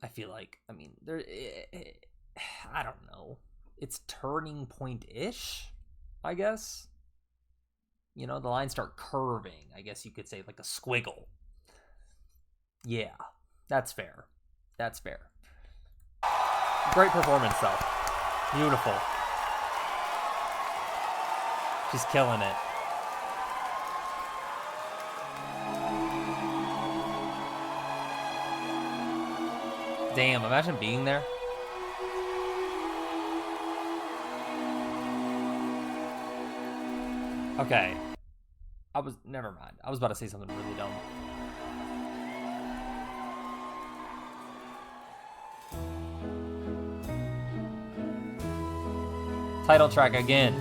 I feel like, I mean, I don't know. It's turning point-ish, I guess. The lines start curving, I guess you could say, like a squiggle. Yeah, that's fair. That's fair. Great performance, though. Beautiful. She's killing it. Damn, imagine being there. Okay. Never mind. I was about to say something really dumb. Title track again.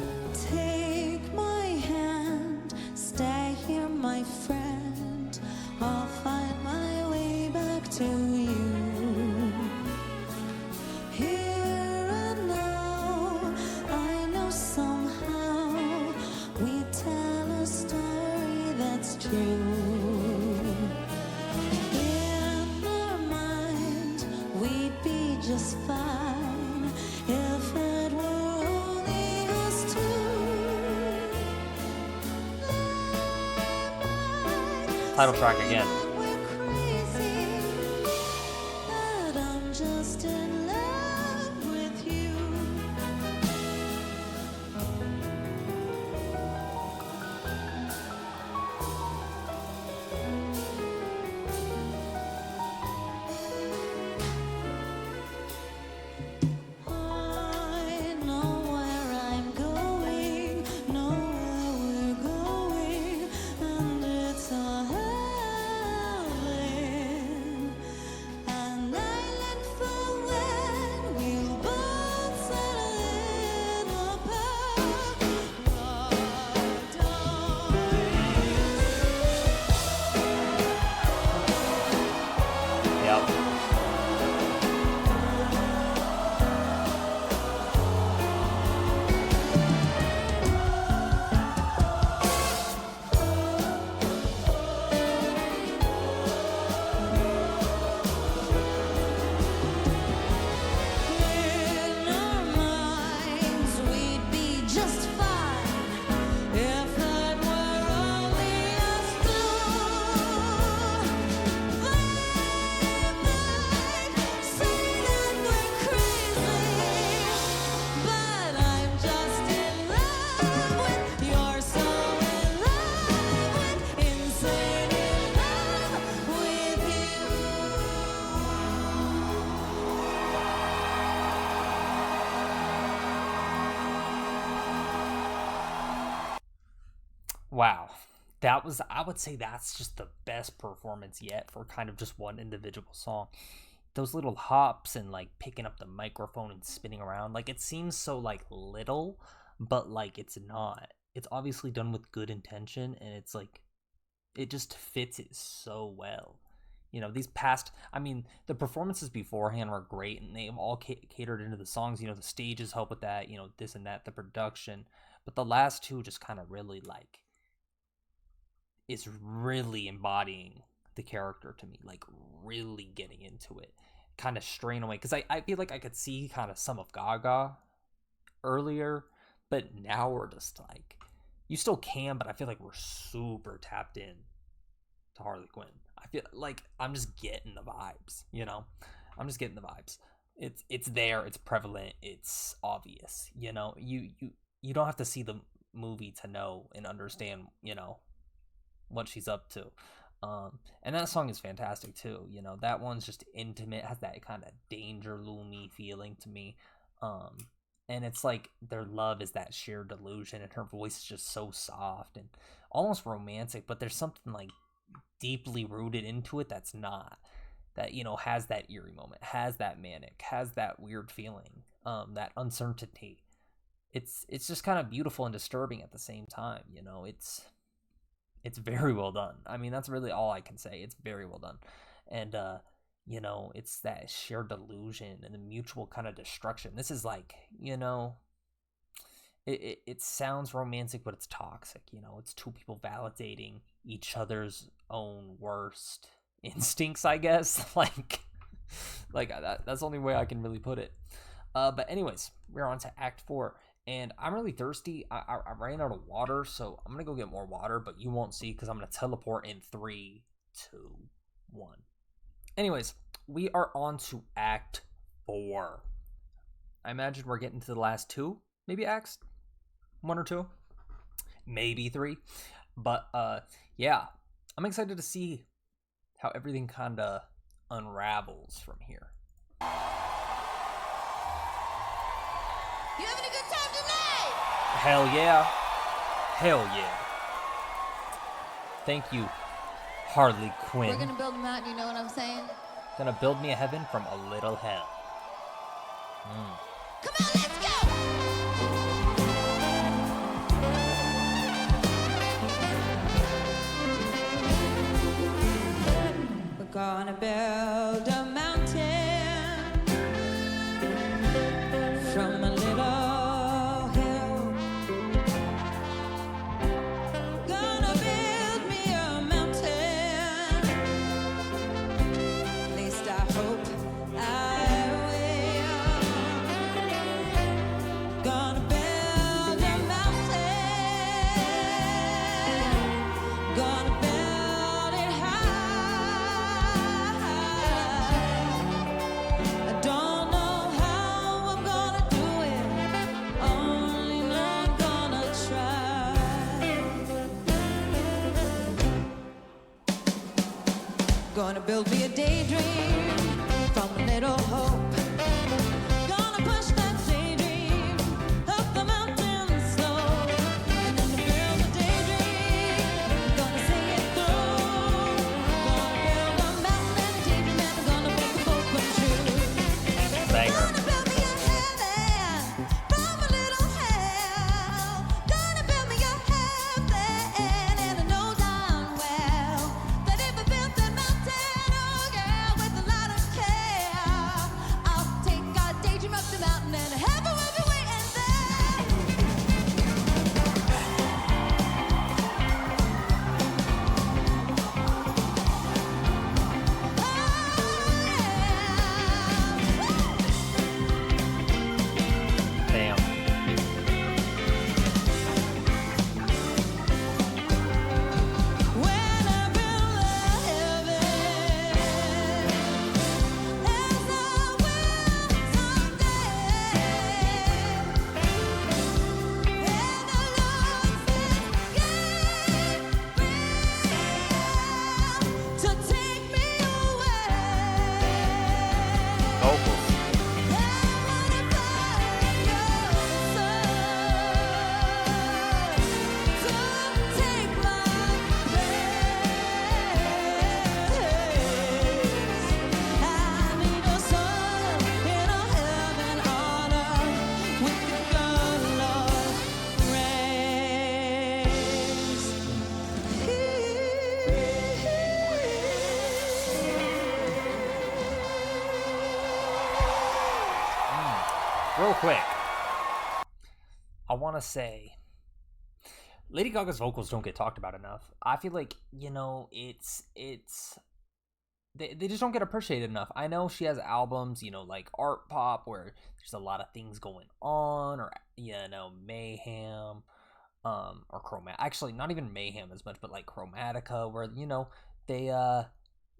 Take my hand, stay here, my friend. I'll find my way back to you. Here and now, I know somehow we tell a story that's true. In our mind, we'd be just fine if it were only us two. Title track again. We're crazy, but I'm just in love with you. I know where I'm going, know where we're going, and it's a heaven, an island for when we'll both settle in a paradise. Yep. In our minds, we'd be just fine if that were only us two. They might say that we're crazy, but I'm just in love with. You're so in love with, insane in love with you. Wow. That was, I would say that's just the best performance yet for kind of just one individual song. Those little hops and like picking up the microphone and spinning around, like it seems so like little, but like it's not. It's obviously done with good intention and it's like it just fits it so well. You know, these past, I mean, the performances beforehand were great and they've all catered into the songs. You know, the stages help with that, you know, this and that, the production. But the last two just kind of really like is really embodying the character to me, like really getting into it, kind of straying away. Because I feel like I could see kind of some of Gaga earlier, but now we're just like, you still can, but I feel like we're super tapped in to Harley Quinn. I feel like I'm just getting the vibes, you know? I'm just getting the vibes. It's there, it's prevalent, it's obvious, you know? You don't have to see the movie to know and understand, you know, what she's up to. And that song is fantastic too. You know, that one's just intimate, has that kind of danger loomy feeling to me. And it's like their love is that sheer delusion, and her voice is just so soft and almost romantic, but there's something like deeply rooted into it that's not. That, you know, has that eerie moment, has that manic, has that weird feeling, that uncertainty. It's just kind of beautiful and disturbing at the same time, you know. It's very well done. I mean, that's really all I can say. It's very well done. And you know, it's that shared delusion and the mutual kind of destruction. This is like, you know, it sounds romantic, but it's toxic, you know. It's two people validating each other's own worst instincts, I guess. like that's the only way I can really put it. But anyways, we're on to Act 4. And I'm really thirsty. I ran out of water, so I'm going to go get more water, but you won't see because I'm going to teleport in 3, 2, 1. Anyways, we are on to Act 4. I imagine we're getting to the last two, maybe acts, one or two, maybe three. But yeah, I'm excited to see how everything kind of unravels from here. You having a good time tonight? Hell yeah. Hell yeah. Thank you, Harley Quinn. We're gonna build a mountain, you know what I'm saying? Gonna build me a heaven from a little hell. Come on, let's go! We're gonna build a mountain from a little hill. Gonna build me a mountain. At least I hope I will. Gonna build a mountain. Gonna build it high. I don't know how I'm gonna do it. Only know I'm gonna try. Gonna build me a daydream from a little hope. Gonna push that daydream up the mountain slow. And then to build a daydream, gonna see it through. Gonna build a mountain and a daydream, and I'm gonna make them both come true. Banger. Gonna build me a heaven from a little hell. Gonna build me a heaven, and I know darn well that if I built that mountain, oh yeah, with a lot of care, I'll take our daydream up the mountain, and heaven will be waiting there. Damn. When I build a heaven, as I will someday, and the Lord says, "Get ready to take me away." Vocals. I wanna find your son to take my place. I need a son in a heaven on earth with the God Lord reigns. Real quick, I want to say Lady Gaga's vocals don't get talked about enough. I feel like, it's they just don't get appreciated enough. I know she has albums, like art pop, where there's a lot of things going on, or mayhem, or chromat. Actually, not even mayhem as much, but like chromatica, where they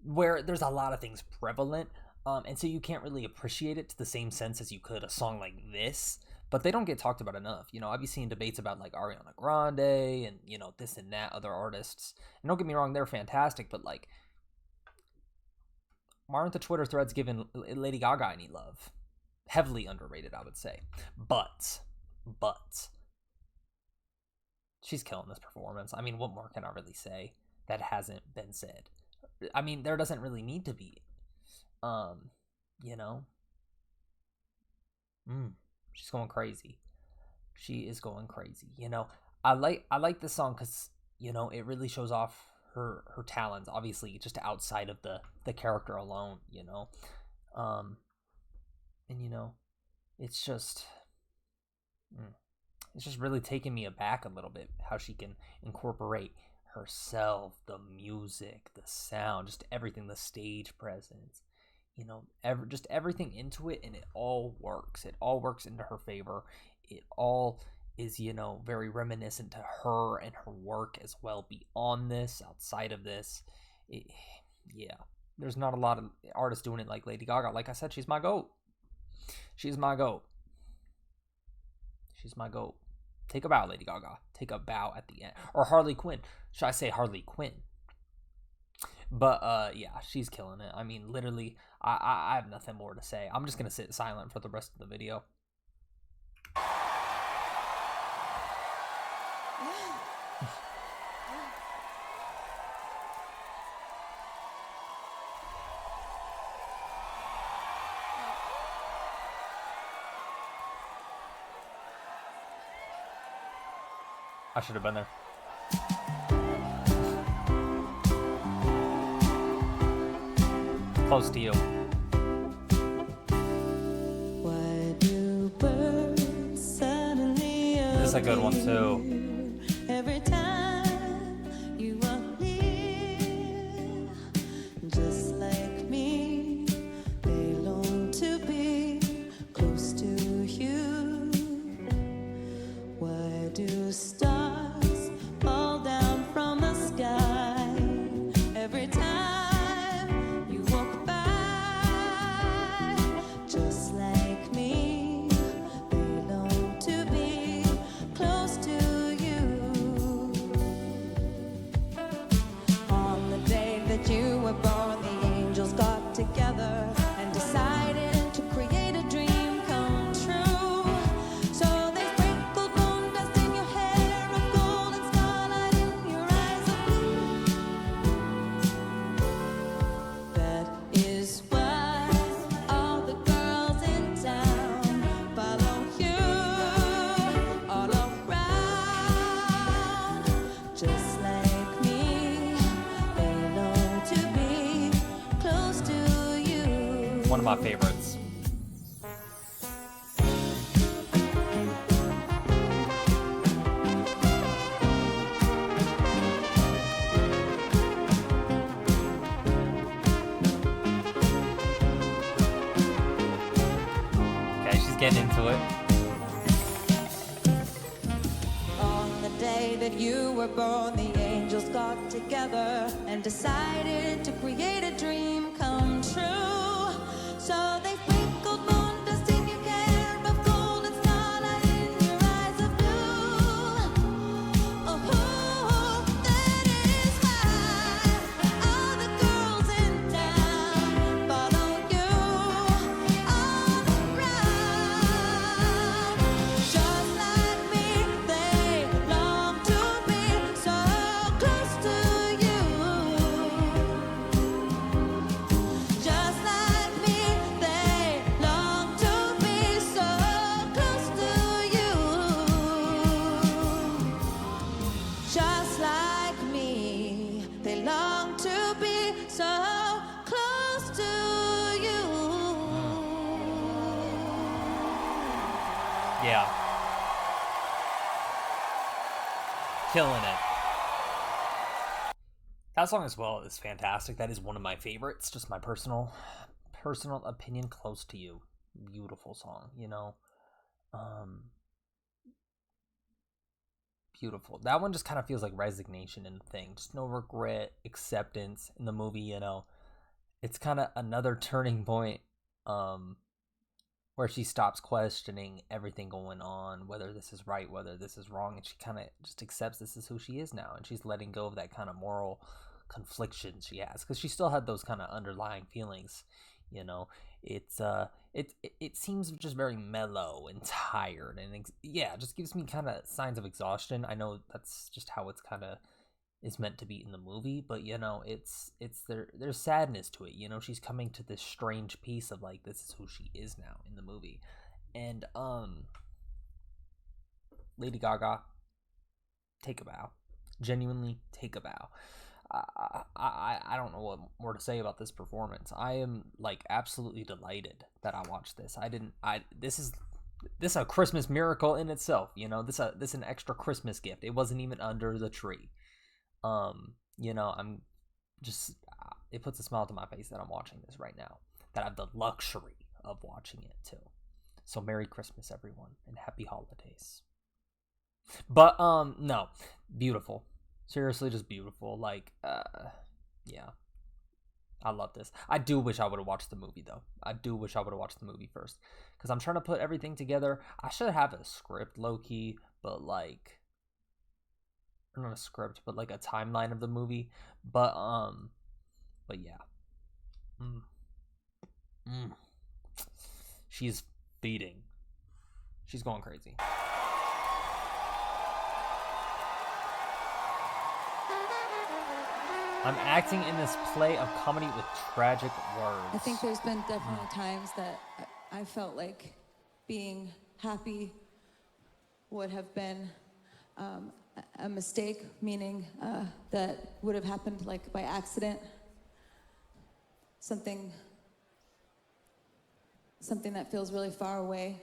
where there's a lot of things prevalent, and so you can't really appreciate it to the same sense as you could a song like this. But they don't get talked about enough. I've been seeing debates about like Ariana Grande and this and that other artists. And don't get me wrong, they're fantastic, but like, why aren't the Twitter threads giving Lady Gaga any love? Heavily underrated, I would say. But she's killing this performance. I mean, what more can I really say that hasn't been said? I mean, there doesn't really need to be. She's going crazy. She is going crazy. I like this song because it really shows off her talents. Obviously, just outside of the character alone. And it's just really taking me aback a little bit how she can incorporate herself, the music, the sound, just everything, the stage presence, just everything into it, and it all works. It all works into her favor. It all is, very reminiscent to her and her work as well beyond this, outside of this. Yeah, there's not a lot of artists doing it like Lady Gaga. Like I said, she's my goat. She's my goat. She's my goat. Take a bow, Lady Gaga. Take a bow at the end. Or Harley Quinn. Should I say Harley Quinn? But yeah, she's killing it. I mean, literally, I have nothing more to say. I'm just gonna sit silent for the rest of the video. I should have been there. Close to you. Why do birds suddenly This is a good one too. every time you are near? Just like me, they long to be close to you. Why do stars fall down from the sky every time you walk by? Just like me, they long to be close to you. On the day that you were born, the angels got together and decided to create a dream come true. So they sprinkled moon dust in your hair of gold and starlight in your eyes of blue. That is why all the girls in town follow you all around. Just like me, they long to be close to you. One of my favorites. Okay, she's getting into it. On the day that you were born, the angels got together and decided to create a dream come true. So they sprinkled moon dust in your hair of gold and starlight in your eyes of blue. Oh, that is why all the girls in town follow you all around. Just like me, they long to be so close to you. Just like me, they long to be so close to you. Just like me, they long to be so close to you. Yeah. Killing it. That song as well is fantastic. That is one of my favorites. Just my personal opinion. Close to You. Beautiful song, you know. Beautiful. That one just kind of feels like resignation in the thing. Just no regret, acceptance in the movie, you know. It's kind of another turning point where she stops questioning everything going on, whether this is right, whether this is wrong, and she kind of just accepts this is who she is now, and she's letting go of that kind of moral confliction she has, because she still had those kind of underlying feelings, you know. It seems just very mellow and tired, and yeah, it just gives me kind of signs of exhaustion. I know that's just how it's kind of is meant to be in the movie, but you know, it's there's sadness to it, you know. She's coming to this strange piece of like, this is who she is now in the movie. And Lady Gaga, take a bow. Genuinely take a bow. I don't know what more to say about this performance. I am like absolutely delighted that I watched this. This is a Christmas miracle in itself, you know. This an extra Christmas gift. It wasn't even under the tree. You know, I'm just, it puts a smile to my face that I'm watching this right now, that I have the luxury of watching it too. So Merry Christmas, everyone, and Happy Holidays. But no, beautiful. Seriously, just beautiful. Like, yeah. I love this. I do wish I would have watched the movie though. I do wish I would have watched the movie first because I'm trying to put everything together. I should have a script, low key, but like, or not a script, but like a timeline of the movie. But yeah. Mm. Mm. She's feeding. She's going crazy. I'm acting in this play of comedy with tragic words. I think there's been definitely times that I felt like being happy would have been a mistake, meaning that would have happened like by accident. Something that feels really far away,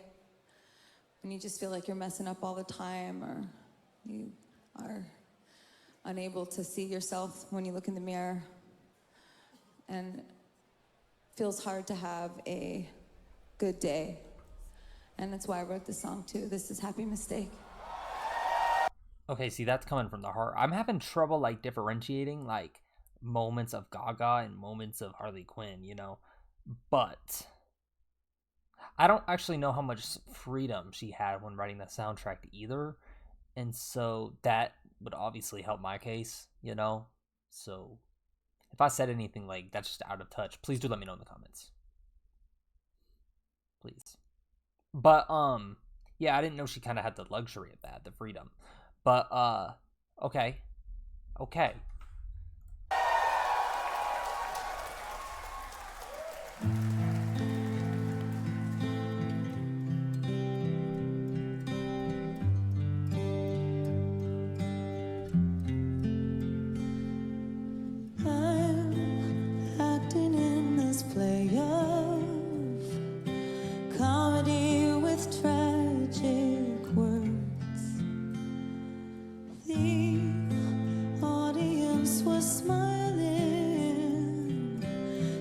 and you just feel like you're messing up all the time, or you are unable to see yourself when you look in the mirror, and it feels hard to have a good day. And that's why I wrote this song too. This is Happy Mistake. Okay, see, that's coming from the heart. I'm having trouble like differentiating like moments of Gaga and moments of Harley Quinn, you know, but I don't actually know how much freedom she had when writing the soundtrack either, and so that would obviously help my case, you know. So if I said anything like that's just out of touch, please do let me know in the comments, please. But yeah, I didn't know she kind of had the luxury of that, the freedom. But okay.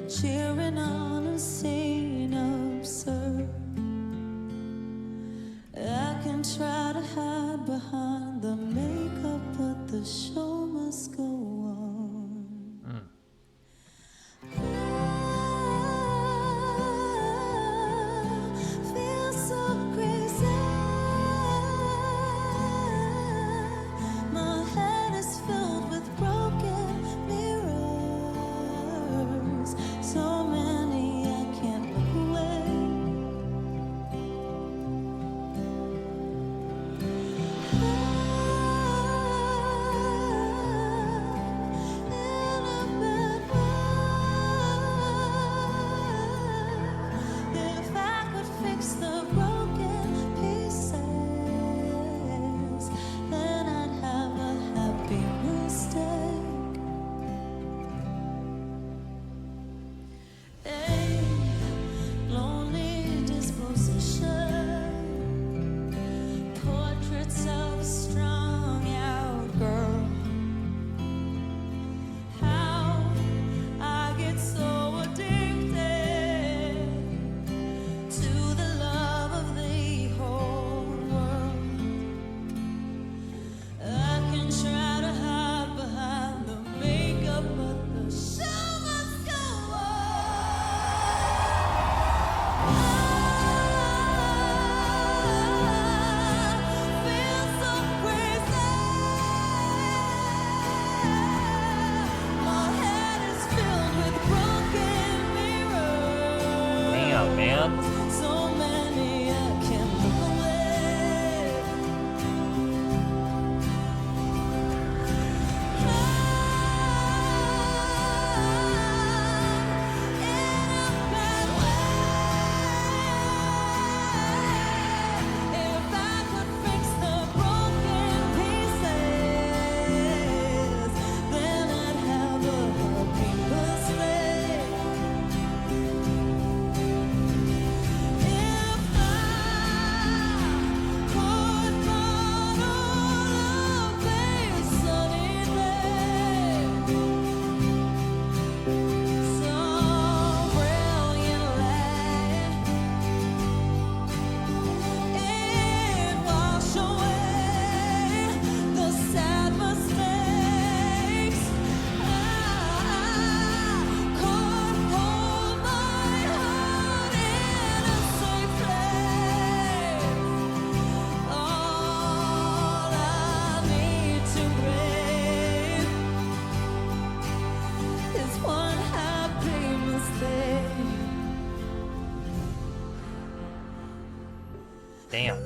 Cheering on a scene absurd. I can try to hide behind the makeup, but the show must go on. I feel so crazy. My head is filled with broken mirrors. So many I can't look away. In a bad way. If I could fix the broken pieces, then I'd have a happy mistake. A lonely disposition, portraits of a strung-out girl. How I get so addicted to the love of the whole world. I can try to hide behind the makeup, but the show must go on. I feel so crazy. My head is filled with broken mirrors. Damn, man. So many I can't look away. In a bad way. If I could fix the broken pieces, then I'd have a happy mistake. In Damn.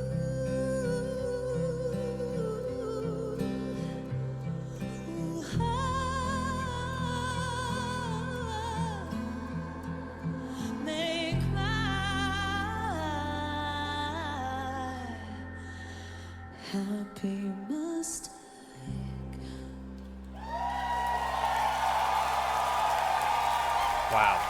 Make my happy mistake. Wow.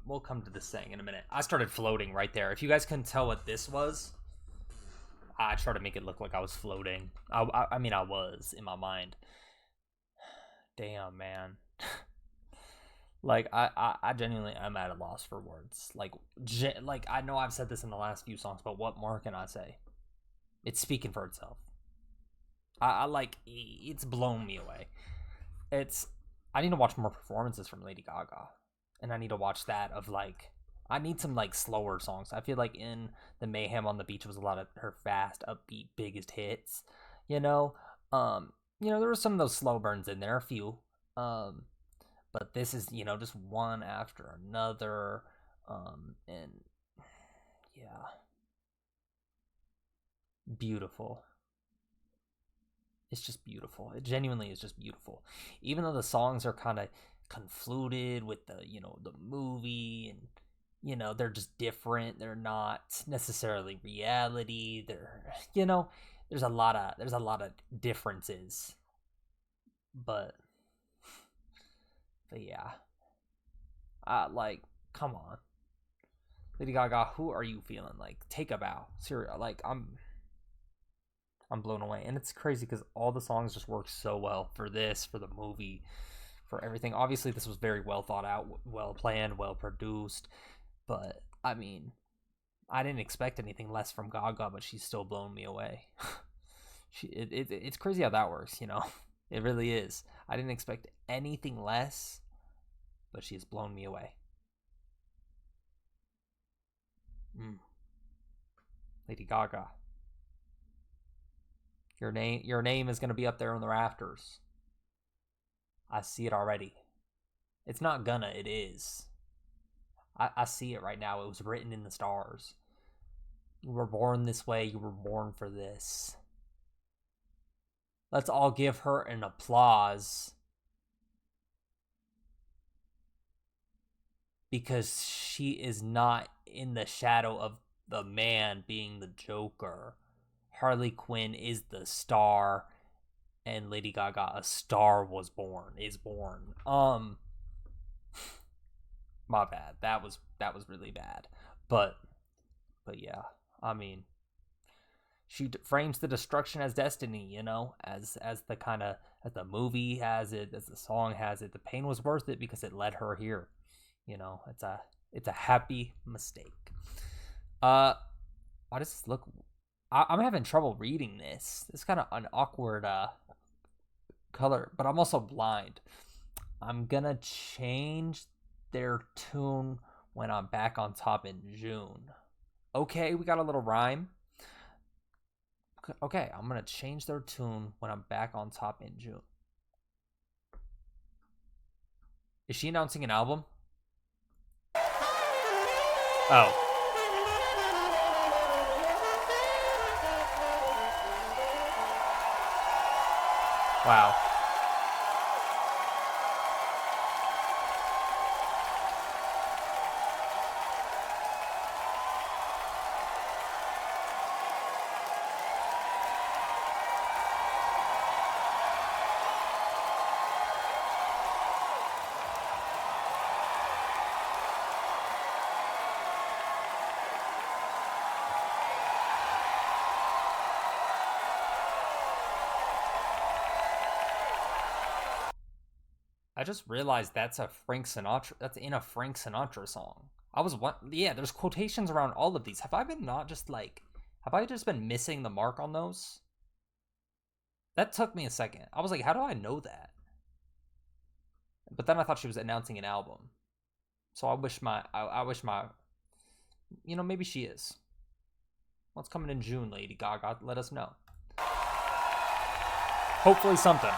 We'll come to this thing in a minute. I started floating right there. If you guys couldn't tell what this was, I tried to make it look like I was floating. I mean, I was in my mind. Damn, man. Like, I genuinely am at a loss for words. Like, I know I've said this in the last few songs, but what more can I say? It's speaking for itself. I like, it's blown me away. I need to watch more performances from Lady Gaga. And I need to watch that of, like, I need some, like, slower songs. I feel like in the Mayhem on the Beach was a lot of her fast, upbeat, biggest hits, you know? There were some of those slow burns in there, a few. But this is, just one after another. And, yeah. Beautiful. It's just beautiful. It genuinely is just beautiful. Even though the songs are kind of confluted with the movie, and they're just different. They're not necessarily reality. There's a lot of differences. But yeah. Like, come on. Lady Gaga, who are you feeling? Like, take a bow. Seriously, like, I'm blown away. And it's crazy because all the songs just work so well for this, for the movie, for everything. Obviously, this was very well thought out, well planned, well produced. But, I mean, I didn't expect anything less from Gaga, but she's still blown me away. It's crazy how that works, It really is. I didn't expect anything less, but she has blown me away. Lady Gaga. Your name is going to be up there in the rafters. I see it already. It's not gonna, it is. I see it right now. It was written in the stars. You were born this way. You were born for this. Let's all give her an applause. Because she is not in the shadow of the man being the Joker. Harley Quinn is the star, and Lady Gaga, a star is born. My bad. That was really bad. But yeah, I mean, she frames the destruction as destiny, as the kind of, as the movie has it, as the song has it. The pain was worth it because it led her here. It's a happy mistake. Why does this look? I'm having trouble reading this. It's kind of an awkward color, but I'm also blind. I'm gonna change their tune when I'm back on top in June. Okay, we got a little rhyme. Okay, I'm gonna change their tune when I'm back on top in June. Is she announcing an album? Oh. Wow. I just realized that's a Frank Sinatra. That's in a Frank Sinatra song. Yeah, there's quotations around all of these. Have I just been missing the mark on those? That took me a second. I was like, how do I know that? But then I thought she was announcing an album. So I wish my, maybe she is. What's coming in June, Lady Gaga? Let us know. Hopefully something.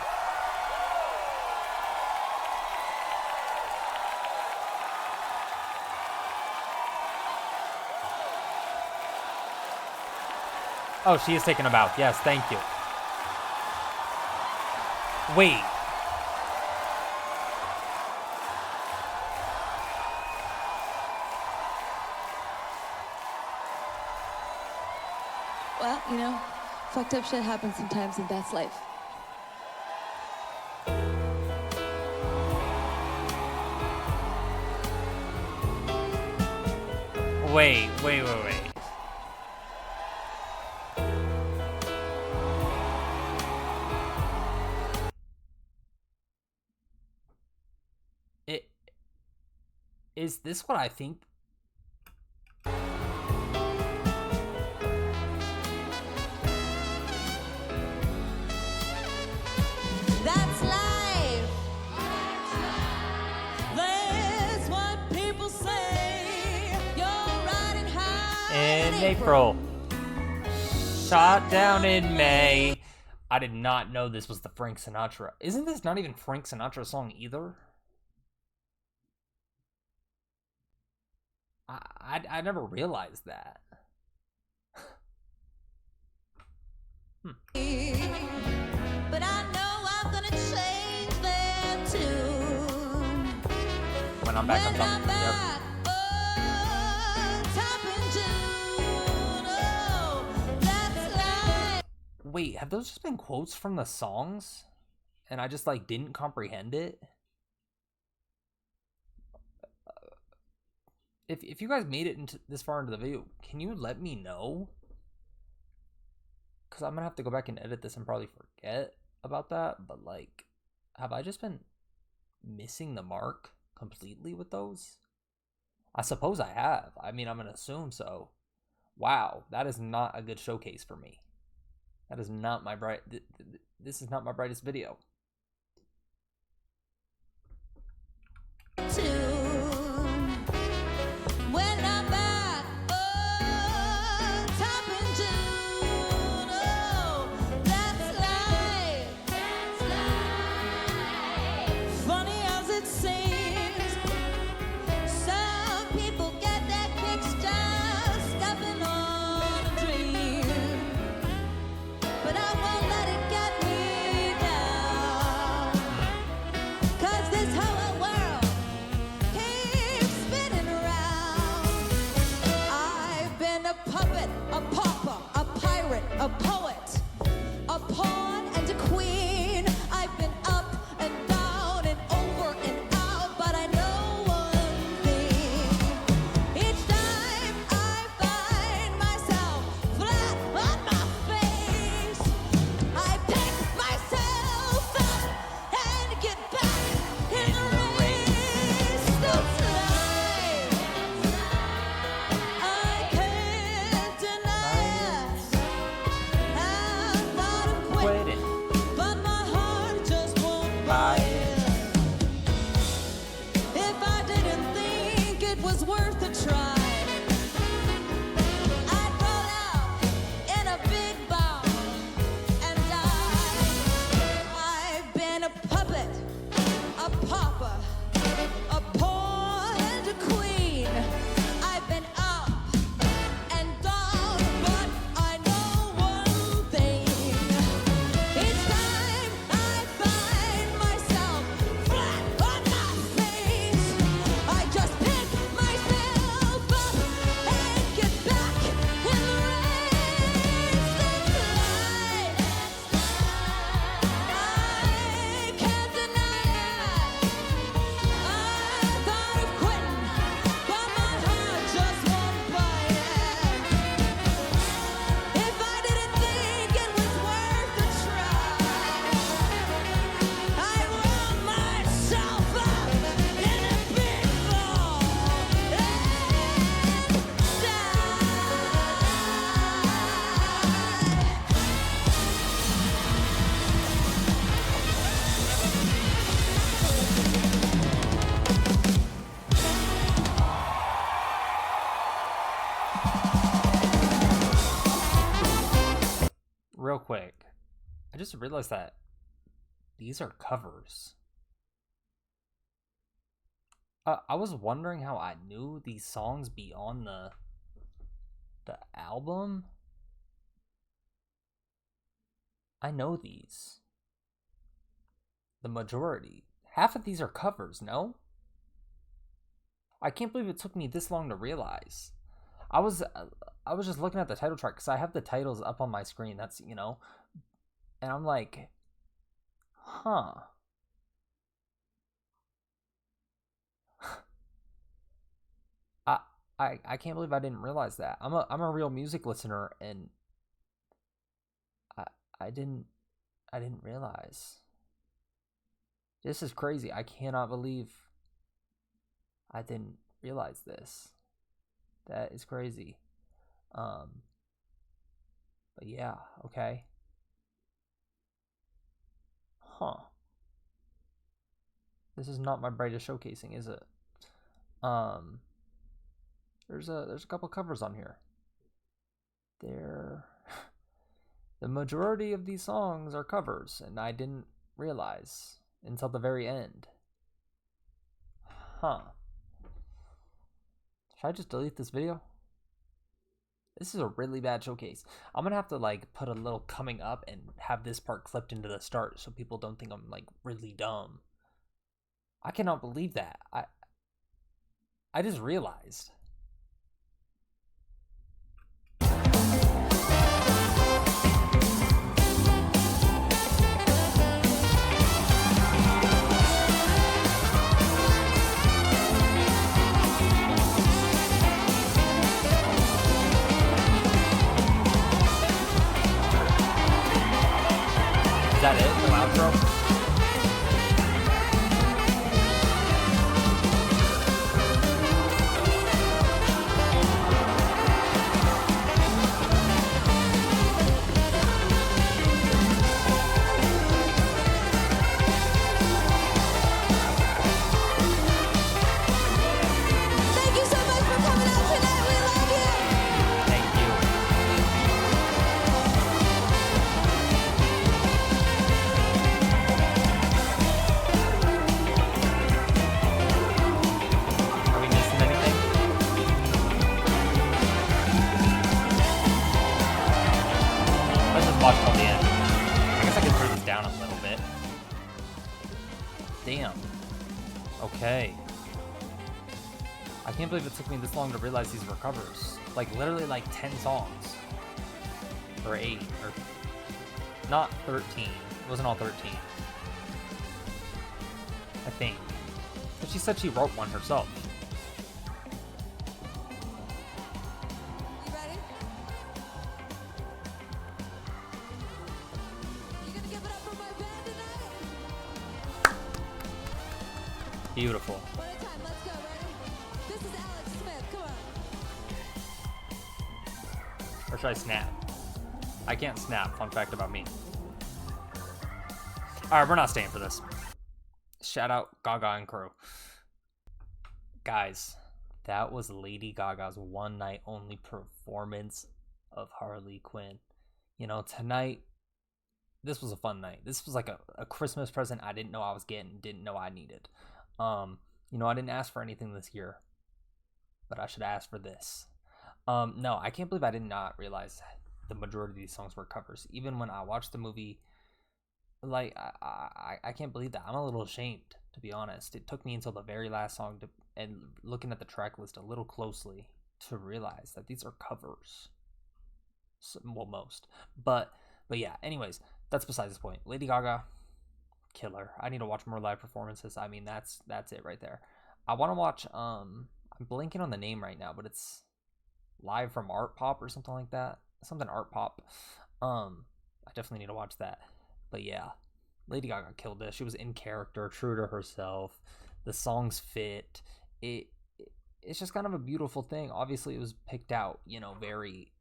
Oh, she is taking a bath. Yes, thank you. Wait. Well, you know, fucked up shit happens sometimes, and that's life. Wait. Is this what I think? That's life. That's what people say. You're riding high In April. Shot down in May. I did not know this was the Frank Sinatra. Isn't this not even Frank Sinatra's song either? I never realized that. But I know I'm gonna change that tune. When I'm back on top. Yep. Wait, have those just been quotes from the songs? And I just like didn't comprehend it? If you guys made it into this far into the video, can you let me know? Because I'm gonna have to go back and edit this and probably forget about that. But like, have I just been missing the mark completely with those? I suppose I have. I mean, I'm gonna assume so. Wow, that is not a good showcase for me. That is not my bright. This is not my brightest video. When I'm back, top in June, that's life. Funny as it seems, some people get their kicks just stepping on a dream. But I won't let it get me down, 'cause this whole world keeps spinning around. I've been a puppet, a pauper, a pirate, a poet, a pawn and a queen. I've been up and down and over and out, but I know one thing. Each time I find myself flat on my face, I pick myself up and get back in the race. That's life. I can't deny it. I'm not a quitter, but my heart just won't buy it. If I didn't think it was worth a try, I'd roll out in a big ball and die. I've been a puppet, a pauper, a pawn and a queen. I've been up and down, but I know one thing. Each time I find myself flat on my face, I just pick myself up and get back in the race. That's life. I can't deny it. I thought of quitting, but my heart just won't buy it. If I didn't think it was worth a try, I roll myself up in a big ball and die. Real quick, I just realized that these are covers. I was wondering how I knew these songs beyond the album. I know these. The majority. Half of these are covers, no? I can't believe it took me this long to realize. I was I was just looking at the title track because I have the titles up on my screen. That's, and I'm like, huh. I I can't believe I didn't realize that. I'm a real music listener, and I I didn't I didn't realize. This is crazy. I cannot believe I didn't realize this. That is crazy. Um, but yeah, okay. Huh. This is not my brightest showcasing, is it? Um, there's a couple covers on here. There, the majority of these songs are covers, and I didn't realize until the very end. Huh. Should I just delete this video? This is a really bad showcase. I'm gonna have to like put a little coming up and have this part clipped into the start so people don't think I'm like really dumb. I cannot believe that. I just realized. Is that it? The outro? Thank you so much for coming out tonight. We love you. Thank you. Are we missing anything? Let's just watch till the end. I guess I can turn this down a little bit. Damn. Okay. I can't believe it took me this long to realize these were covers. Like, literally, like 10 songs. Or 8. Or not 13. It wasn't all 13. I think. But she said she wrote one herself. You ready? You gonna give it up for my band tonight? Beautiful. One at a time. Let's go. Ready? This is Alex Smith. Come on. Or should I snap? I can't snap. Fun fact about me. Alright, we're not staying for this. Shout out Gaga and crew. Guys, that was Lady Gaga's one night only performance of Harley Quinn. Tonight, this was a fun night. This was like a Christmas present I didn't know I was getting, didn't know I needed. I didn't ask for anything this year, but I should ask for this. No, I can't believe I did not realize the majority of these songs were covers. Even when I watched the movie, like I can't believe that. I'm a little ashamed, to be honest. It took me until the very last song and looking at the track list a little closely to realize that these are covers. Well, most, but yeah. Anyways, that's besides the point. Lady Gaga, killer. I need to watch more live performances. I mean, that's it right there. I want to watch. I'm blanking on the name right now, but it's Live from Art Pop or something like that. Something Art Pop. I definitely need to watch that. But yeah, Lady Gaga killed this. She was in character, true to herself. The songs fit. It's just kind of a beautiful thing. Obviously, it was picked out, very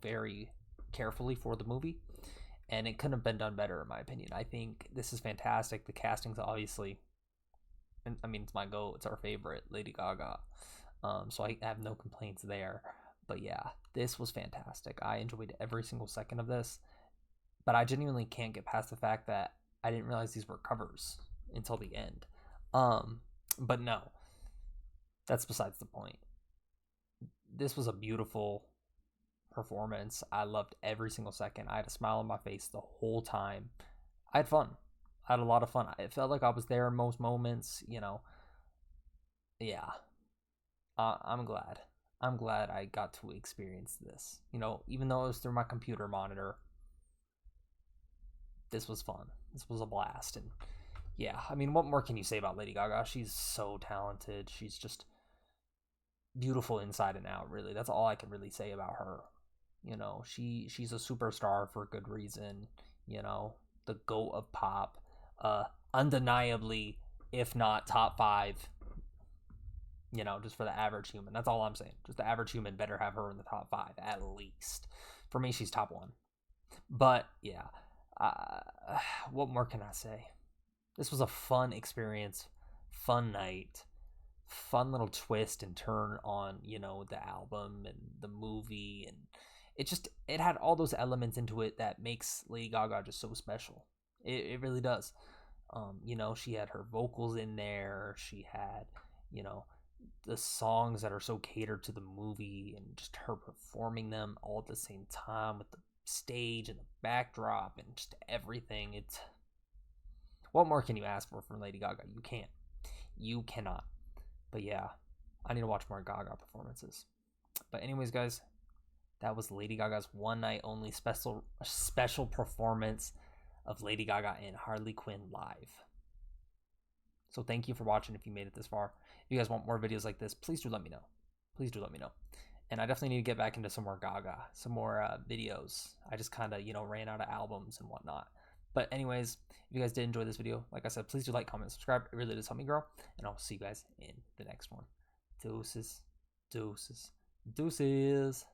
very carefully for the movie, and it couldn't have been done better in my opinion. I think this is fantastic. The casting's obviously, I mean, it's my goal. It's our favorite, Lady Gaga. So I have no complaints there. But yeah, this was fantastic. I enjoyed every single second of this. But I genuinely can't get past the fact that I didn't realize these were covers until the end. But no, that's besides the point. This was a beautiful performance. I loved every single second. I had a smile on my face the whole time. I had fun. I had a lot of fun. It felt like I was there in most moments, you know. Yeah. I'm glad. I'm glad I got to experience this. You know, even though it was through my computer monitor, this was fun. This was a blast. And yeah, I mean, what more can you say about Lady Gaga? She's so talented. She's just beautiful inside and out, really. That's all I can really say about her. You know, she's a superstar for good reason, you know, the GOAT of pop. Undeniably, if not top 5, you know, just for the average human. That's all I'm saying. Just the average human better have her in the top 5 at least. For me, she's top 1. But yeah, what more can I say? This was a fun experience, fun night, fun little twist and turn on, you know, the album and the movie, and it had all those elements into it that makes Lady Gaga just so special. It really does. You know, she had her vocals in there. She had, you know, the songs that are so catered to the movie, and just her performing them all at the same time with the stage and the backdrop and just everything. It's what more can you ask for from Lady Gaga? You can't. You cannot. But yeah, I need to watch more Gaga performances. But anyways, guys, that was Lady Gaga's one night only special performance of Lady Gaga in Harley Quinn live. So thank you for watching if you made it this far. If you guys want more videos like this, please do let me know. Please do let me know. And I definitely need to get back into some more Gaga, some more videos. I just kind of, you know, ran out of albums and whatnot. But anyways, if you guys did enjoy this video, like I said, please do like, comment, subscribe. It really does help me grow. And I'll see you guys in the next one. Deuces. Deuces. Deuces.